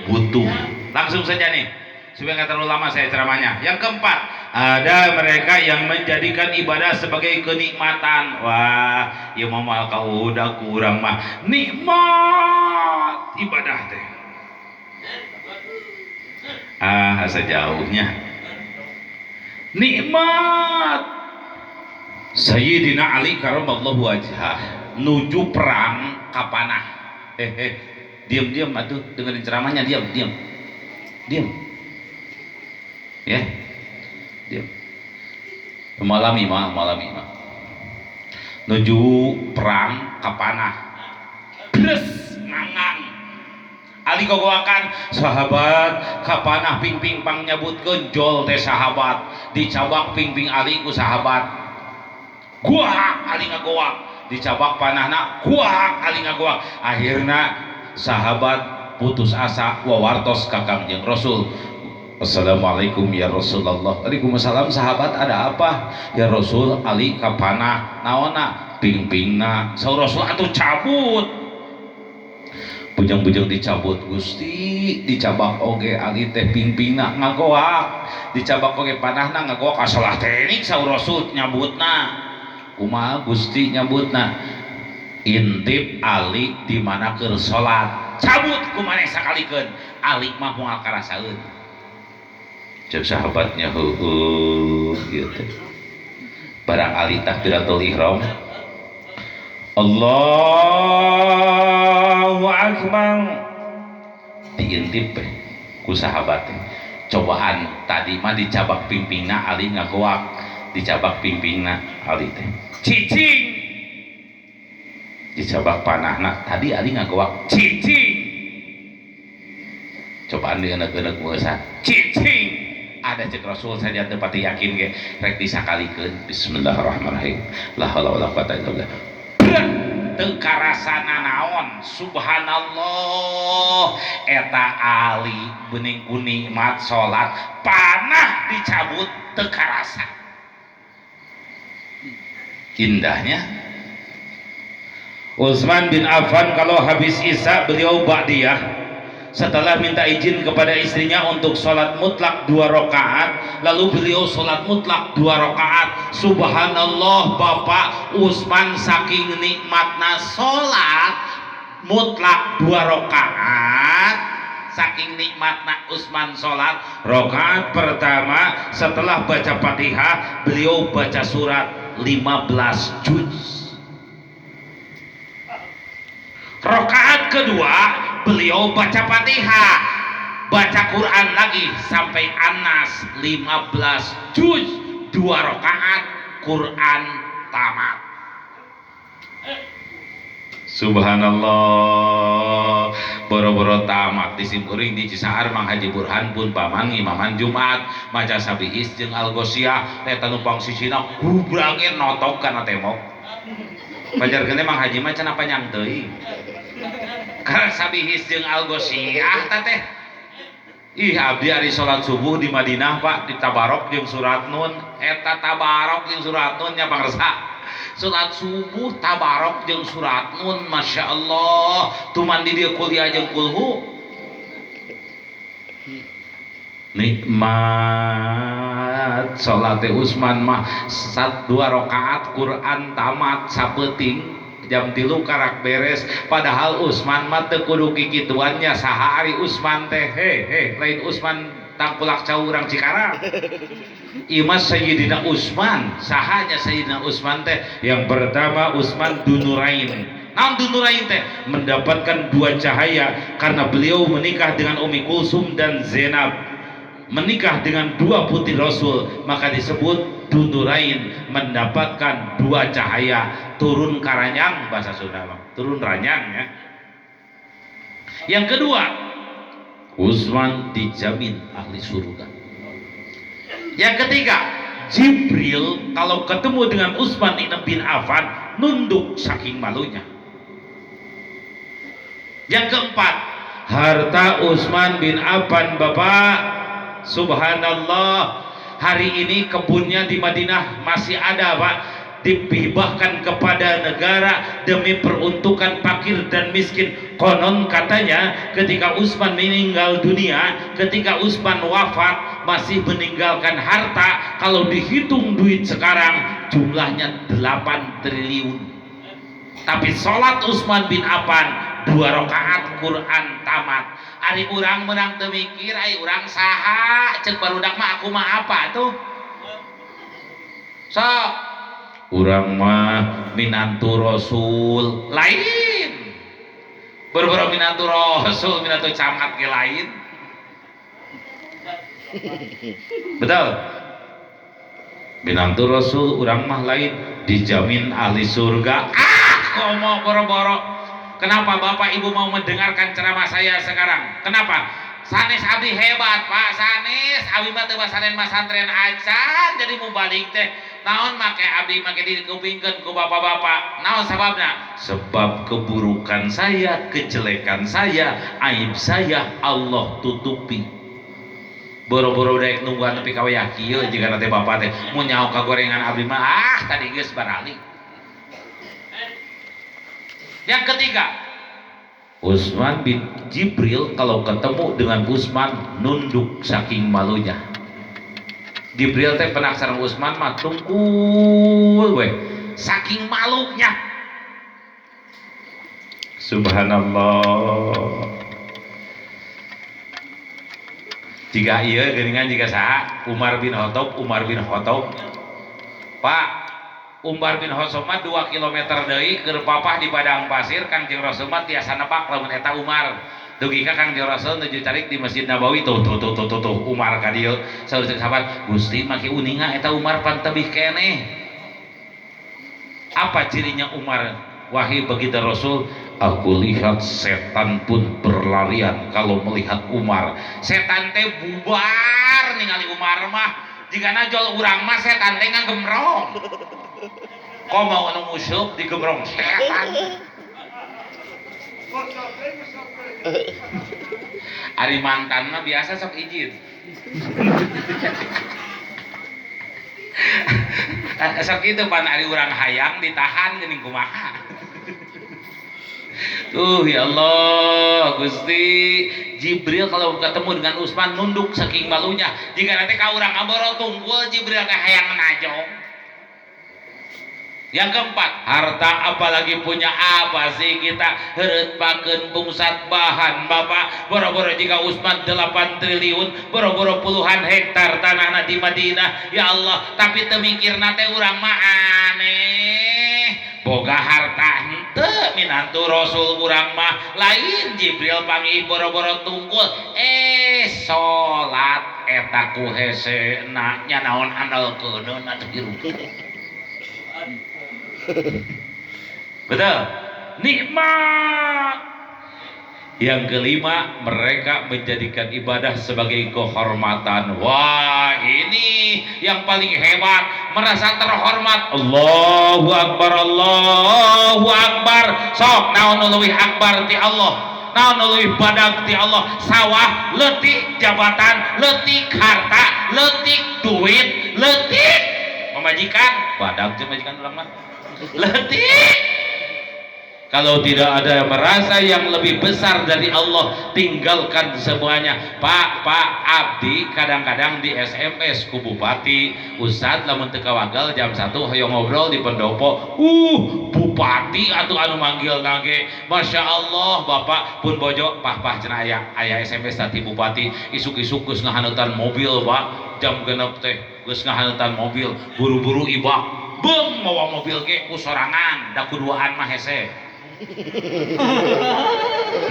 Speaker 1: butuh langsung saja nih supaya nggak terlalu lama saya ceramahnya. Yang keempat, ada mereka yang menjadikan ibadah sebagai kenikmatan. Wah, ya mama kau udah kurang mah nikmat ibadah teh. Sejauhnya nikmat. Sayyidina Ali karamallahu wajhah nuju perang kapanah. Diam atuh dengerin ceramahnya, diam. Ya, diam. Malami mah. Nuju perang kapanah. Beres ngangang. Ali gogoakan sahabat kapanah ping pang nyabutkeun jol teh sahabat dicabak ping Ali ku sahabat. Guak Ali ngagoak dicabak panahna guak Ali ngagoak. Akhirna sahabat putus asa wawartos ka Kangjeng Rasul. Assalamualaikum ya Rasulullah. Waalaikumsalam sahabat ada apa ya Rasul? Ali kapanah naona ping-pingna saur Rasul atuh cabut bujang-bujang dicabut Gusti dicabak oge Ali teh ping-pingna ngagoak dicabak oge panahna ngagoak asalah teknik saur Rasul nyabutna kumaha Gusti nyabutna intip Ali di mana keur salat cabut kumaneh sakalikeun Ali mah moal karasaeun cek sahabatnya gitu. Barang Ali takbiratul ihram Allahu akbar diintip ku sahabatnya cobaan tadi mah dicabak pingpingna Ali ngagoak dicabak pingpingna Ali teh cicing dicabak panahna tadi Ali ngagoak cicing cobaan dieneuk-eneuk meusan cicing ada cek Rasul saja tepati yakin ge rek disakalikeun bismillahirrahmanirrahim la haula wala quwata illa billah teu karasana naon subhanallah eta Ali bening ku nikmat salat panah dicabut teu karasa indahnya Utsman bin Affan kalau habis isya beliau ba'diyah setelah minta izin kepada istrinya untuk sholat mutlak 2 rakaat lalu beliau sholat mutlak 2 rakaat. Subhanallah Bapak Utsman saking nikmatna sholat mutlak 2 rakaat saking nikmatna Utsman sholat rakaat pertama setelah baca Fatihah beliau baca surat 15 juz. Rakaat kedua beliau baca Fatihah baca Quran lagi sampai Anas 15 juz 2 rakaat Quran tamat. Subhanallah boro-boro tamat di simkuring di Cisaar Mang Haji Burhan pun paman imaman Jumat maca Sabiis jeung Al-Ghoshiyah eta numpang sisina gubrangin notok kana tembok pajarkeun Mang Haji mah can apa nyang teuing karena Sabihis jeung Al-Ghoshiyah teh ih abdi ari salat subuh di Madinah Pak di Tabarok jeung surat Nun eta Tabarok jeung surat Nun nya pangresa salat subuh Tabarok jeung surat Nun Masya Allah tuman di dieu kuliah jeung kulhu nikmat salat Utsman mah 2 rakaat Quran tamat sapeuting jam 3 karak beres padahal Utsman mah teu kudu kikituannya saha ari Utsman teh lain Utsman tangkulak cau urang Cikarang. Imas Sayyidina Utsman, sahanya Sayyidina Utsman teh yang pertama Utsman Dunurain. Naon Dunurain teh? Mendapatkan dua cahaya karena beliau menikah dengan Ummi Kulsum dan Zainab. Menikah dengan dua putri Rasul, maka disebut Dunurain, mendapatkan dua cahaya, turun karanyang bahasa Sunda, turun ranyang ya. Yang kedua, Utsman dijamin ahli surga. Yang ketiga, Jibril kalau ketemu dengan Utsman bin Affan nunduk saking malunya. Yang keempat, harta Utsman bin Affan Bapak, subhanallah, hari ini kebunnya di Madinah masih ada Pak, dihibahkan kepada negara demi peruntukan fakir dan miskin. Konon katanya ketika Utsman meninggal dunia, ketika Utsman wafat masih meninggalkan harta, kalau dihitung duit sekarang jumlahnya 8 triliun. Tapi sholat Utsman bin Affan 2 rakaat Quran tamat. Ari urang menang teu mikir, ai urang saha ceuk barudak mah aku mah apa tuh? Sok urang mah minantu Rasul lain, berboro minantu Rasul, minantu camat ge lain. Betul, minantu Rasul urang mah lain, dijamin ahli surga. Komo boro-boro. Kenapa Bapak Ibu mau mendengarkan ceramah saya sekarang? Kenapa? Sanes abdi hebat Pak, sanes abdi mah teu basaren masantren acan jadi mubalik teh. Naon make abdi make dikupingkeun ku bapak-bapak? Naon sababna? Sebab keburukan saya, kejelekan saya, aib saya Allah tutupi. Boro-boro daek nungguan nepi ka wayah kieu jika nanti bapak teh mun nyaho kagorengan abdi mah tadi geus barali. Yang ketiga, Utsman bin Jibril kalau ketemu dengan Utsman nunduk saking malunya. Jibril teh pernah sareng Utsman mah tungkul we saking malunya. Subhanallah. Jika ieu geuningan jika saha Umar bin Khattab. Pak, Umar bin Khattab mah 2 kilometer deui keur papah di padang pasir, Kangjeng Rasul mah tiasa nebak lamun eta Umar. Dugi ka Kangjeng Rasul nuju carik di Masjid Nabawi tuh Umar ka dieu. Saur sahabat, Gusti make uninga eta Umar pan tebih keneh. Apa cirinya Umar? Wahai baginda Rasul, aku lihat setan pun berlarian kalau melihat Umar. Setan teh bubar ningali Umar mah. Jigana jol urang mah setan teh ngagemrong. Kok mau anu musyuk digemrong setan. Ari mantan mah biasa sok izin. Sok itu pan ari urang hayang ditahan geuning kumaha. Tuh ya Allah, Gusti Jibril kalau ketemu dengan Utsman nunduk saking malunya. Jika nanti ka urang aboro tunggul Jibril teh hayang najong. Yang keempat, harta apalagi punya apa sih kita heureutpakeun bungsat bahan Bapak. Boro-boro jika Utsman 8 triliun, boro-boro puluhan hektar tanahna di Madinah. Ya Allah, tapi teu mikirna teh urang mah aneh. Boga harta henteu minantu Rasul urang mah lain Jibril panggih boro-boro tunggul salat eta ku hesena nya naon andalkeun atuh dirugi. Betul, nikmat. Yang kelima, mereka menjadikan ibadah sebagai kehormatan. Wah, ini yang paling hebat, merasa terhormat. Allahu Akbar, Allahu Akbar. Sok naon nu leuwih akbar ti Allah, naon nu leuwih badag ti Allah. Sawah leutik jabatan, leutik harta, leutik duit, leutik pemajikan. Badag jeung majikan urang mah leutik. Kalau tidak ada merasa yang lebih besar dari Allah, tinggalkan semuanya. Pak Abdi kadang-kadang di SMS ku Bupati, Ustad lamun teu kawagal jam 1 hoyong ngobrol di pendopo. Bupati atau anu manggil nage. Masya Allah Bapak pun bojo pah cenah aya SMS tadi Bupati isuk-isuk geus ngahanutan mobil Pak. Jam genep teh geus ngahanutan mobil, buru-buru ibak. Beng mawa mobil ge ku sorangan, da kuduaan mah hese.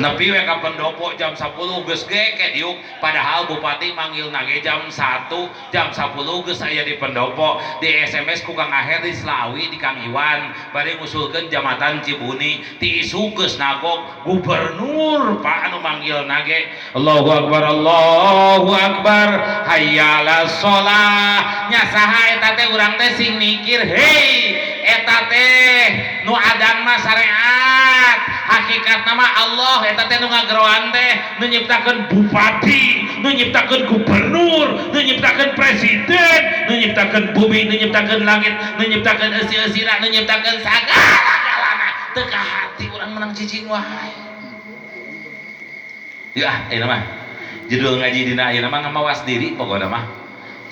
Speaker 1: Nepi we ka pendopo jam 10 geus ge ke diuk, padahal Bupati manggil nage jam 1, jam 10 geus aya di pendopo. Di SMS ku Kang Aher di Slawi di Kang Iwan bari ngusulkeun Jamatan Cibuni ti isu geus nagok gubernur Pak anu manggil nage. Allahu Akbar hayya 'alas shalah. Nya saha eta teh urang teh sing mikir hei eta teh nu adan mah syariat, hakikat nama Allah eta teh nu ngageroan teh nu nyiptakeun bupati, nu nyiptakeun gubernur, nu nyiptakeun presiden, nu nyiptakeun bumi, nu nyiptakeun langit, nu nyiptakeun eusi-eusina, nu nyiptakeun sagala-galana. Teu ka hati urang menang cicing wae. Ya, ayeuna mah judul ngaji dina ayeuna mah ngamawas diri pokona mah.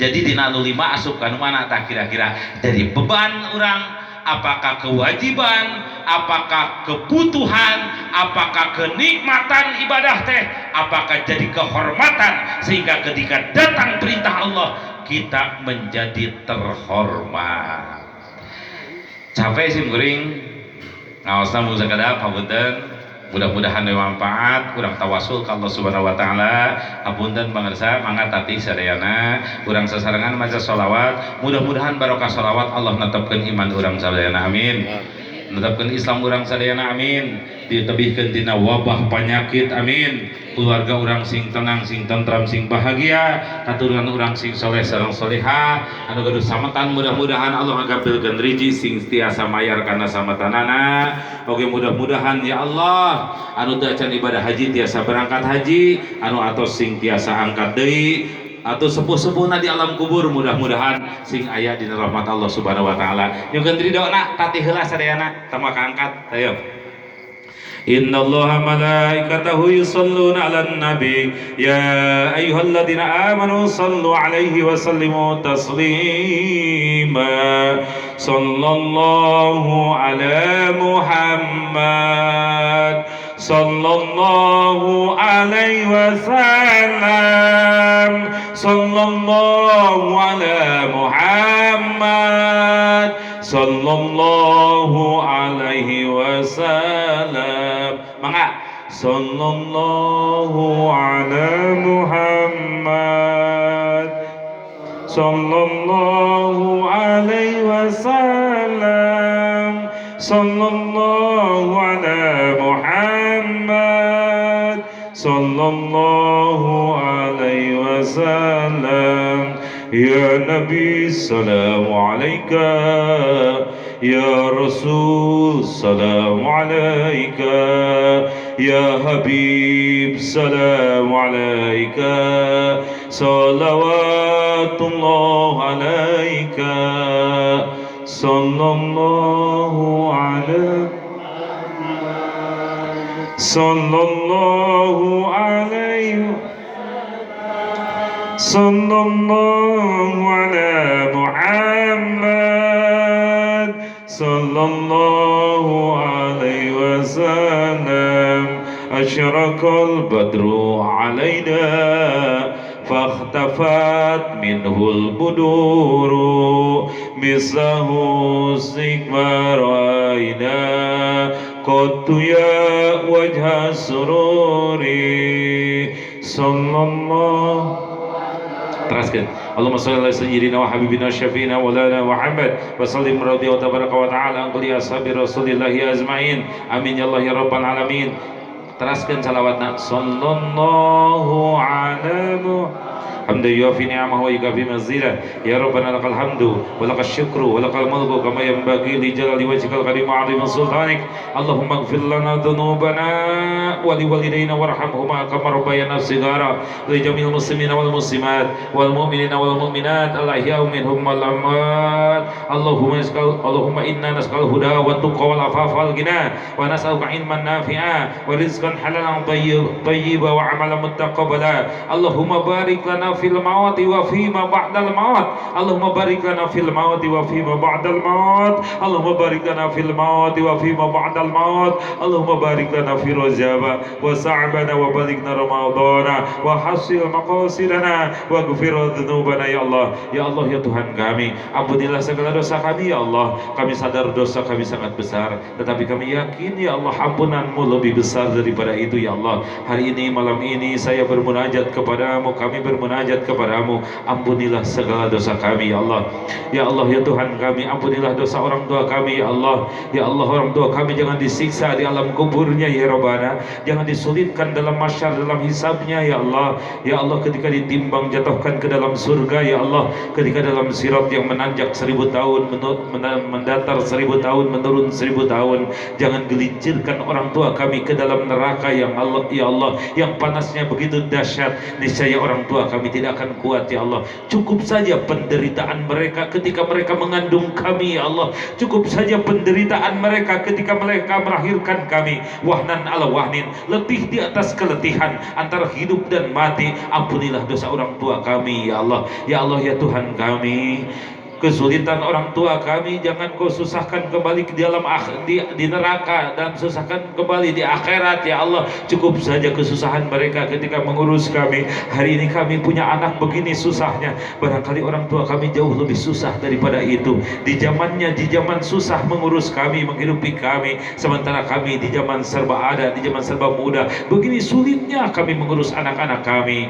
Speaker 1: Jadi dina 5 asup ka nu mana tah kira-kira dari beban urang, apakah kewajiban, apakah kebutuhan, apakah kenikmatan ibadah teh, apakah jadi kehormatan sehingga ketika datang perintah Allah kita menjadi terhormat. Capek sih guring ngaosna mun sakada papunten. Mudah-mudahan bermanfaat. Urang tawasul ka Allah Subhanahu wa taala. Hapunten pangarsa mangga tatih sadayana urang sasarengan maca sholawat. Mudah-mudahan barokah sholawat Allah netepkeun iman urang sadayana amin. Netepkeun Islam urang sadayana amin. Ditebihkeun tina wabah penyakit amin. Keluarga urang sing tenang, sing tentram, sing bahagia, katurunan urang sing soleh sareng solehah, anu gaduh sametan mudah-mudahan Allah ngagapilkeun riji sing tiasa mayar kana sametanana. Oge mudah-mudahan ya Allah anu teu acan ibadah haji tiasa berangkat haji, anu atos sing tiasa angkat deui atau sepuh-sepuhna di alam kubur, mudah-mudahan sing aya dina rahmat Allah Subhanahu wa taala. Nyukeun ridona tatih heula sadayana tama kaangkat ayo. Inna Allah malaikatahu yusalluna ala nabi ya ayyuhalladzina amanu sallu alaihi wa sallimu taslima sallallahu ala Muhammad sallallahu alaihi wasallam sallallahu ala Muhammad sallallahu alaihi wasallam. Mangga sallallahu ala Muhammad sallallahu alaihi wasallam sallallahu ala Muhammad sallallahu alaihi wasallam. Ya Nabi salamu alaika, ya Rasul salamu alaika, ya Habib salamu alaika, salawatullah alaika, sallallahu alaika, sallallahu alaihi, sallallahu ala Muhammad sallallahu alaihi wasallam. Asyraqal badru alaina fakhtafat minhul buduru mislahu sikmar aina qattu ya wajha sururi sallallahu. Teraskan Allahumma salli ala sayyidina wa habibina syafiina wa lana Muhammad wa sallim radhiyallahu tabaraka wa ta'ala an kulli ashabi rasulillahi azmain amin ya Allah ya rabbal alamin. Teraskan salawatna sallallahu alaihi حمدا يوافي نعمه ويكافي مزيدا يا ربنا لك الحمد ولك الشكر ولك الملك كما ينبغي لجلال وجهك الكريم وعظيم سلطانك اللهم اغفر لنا ذنوبنا ولوالدينا وارحمهما كما ربيانا صغارا ولجميع المسلمين والمسلمات والمؤمنين والمؤمنات الأحياء منهم والأموات اللهم إنا نسأل الهدى والتقى والعفاف والغنى ونسألك علما نافعا ورزقا حلالا طيبا وعملا متقبلا اللهم بارك لنا في الموت وفيما بعد الموت اللهم بارك لنا في الموت وفيما بعد الموت اللهم بارك لنا في الموت وفيما بعد الموت اللهم بارك لنا في رجب وسعبنا وبلغنا رمضان وحصل مقاصدنا واغفر ذنوبنا ya Allah ya Tuhan kami, ampunilah segala dosa kami ya Allah. Kami sadar dosa kami sangat besar, tetapi kami yakin ya Allah ampunanmu lebih besar daripada itu ya Allah. Hari ini malam ini saya bermunajat kepadamu, kami bermunajat kepadamu, ampunilah segala dosa kami ya Allah. Ya Allah ya Tuhan kami, ampunilah dosa orang tua kami ya Allah. Ya Allah, orang tua kami jangan disiksa di alam kuburnya ya Rabbana, jangan disulitkan dalam masyar, dalam hisabnya ya Allah. Ya Allah, ketika ditimbang jatuhkan ke dalam surga ya Allah, ketika dalam sirat yang menanjak 1000 tahun, mendatar 1000 tahun, menurun 1000 tahun, jangan gelincirkan orang tua kami ke dalam neraka yang Allah ya Allah, yang panasnya begitu dahsyat. Niscaya orang tua kami tidak akan kuat ya Allah. Cukup saja penderitaan mereka ketika mereka mengandung kami ya Allah. Cukup saja penderitaan mereka ketika mereka melahirkan kami. Wahnan ala wahnin, letih di atas keletihan, antara hidup dan mati. Ampunilah dosa orang tua kami ya Allah. Ya Allah ya Tuhan kami, kesulitan orang tua kami jangan kau susahkan kembali di dalam di neraka, dan susahkan kembali di akhirat ya Allah. Cukup saja kesusahan mereka ketika mengurus kami. Hari ini kami punya anak begini susahnya, barangkali orang tua kami jauh lebih susah daripada itu. Di zaman susah mengurus kami, menghidupi kami, sementara kami di zaman serba ada, di zaman serba mudah. Begini sulitnya kami mengurus anak-anak kami.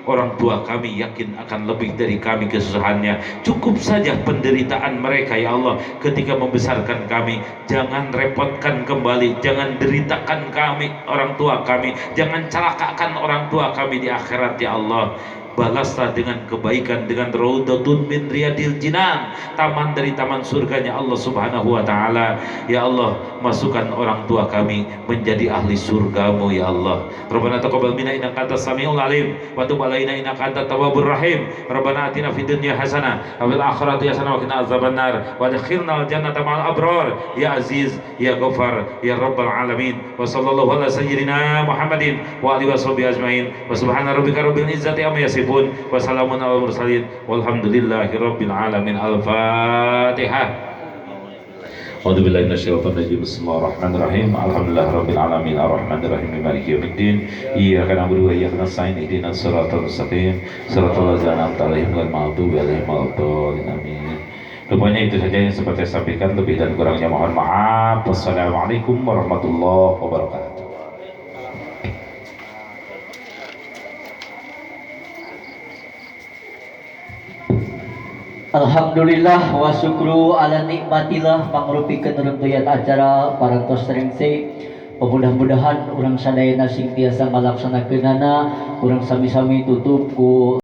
Speaker 1: Orang tua kami yakin akan lebih dari kami kesusahannya. Cukup saja penderitaan mereka ya Allah ketika membesarkan kami. Jangan repotkan kembali, jangan deritakan kami, orang tua kami, jangan celakakan orang tua kami di akhirat ya Allah. Balaslah dengan kebaikan, dengan raudhatun min riyadil jinan, taman dari taman surganya Allah subhanahu wa ta'ala. Ya Allah, masukkan orang tua kami menjadi ahli surgamu ya Allah. Rabbana taqabbal minna innaka antas samiul alim wa tub alaina innaka antat tawwabur rahim. Rabbana atina fid dunya hasanah wa fil akhirati hasanah wa qina azabannar wa adkhilna al jannata ma'al abrar ya aziz ya ghafar ya rabbal alamin. Wa sallallahu ala sayyidina Muhammadin wa alihi washabihi ajmain. Wa subhana rabbika rabbil izzati amma yasifun. Wassalamun ala mursalin walhamdulillahi rabbil alamin. Al-Fatihah. A'udzu billahi minasyaitonir rajim. Bismillahirrahmanirrahim. Alhamdulillahi rabbil alamin arrahmanir rahim maliki yaumiddin. Iyyaka na'budu wa iyyaka nasta'in ihdinas siratal mustaqim siratal ladzina an'amta 'alaihim ghairil maghdubi 'alaihim waladdallin. Amin. Rupanya itu saja yang seperti saya sampaikan, lebih dan kurangnya mohon maaf. Wassalamualaikum warahmatullahi wabarakatuh.
Speaker 3: Alhamdulillah wa syukru ala nikmatillah pangrupikeun runtuyan acara parantos terengse. Mudah-mudahan urang sadayana sing tiasa ngalaksanakeunana, urang sami-sami tutup ku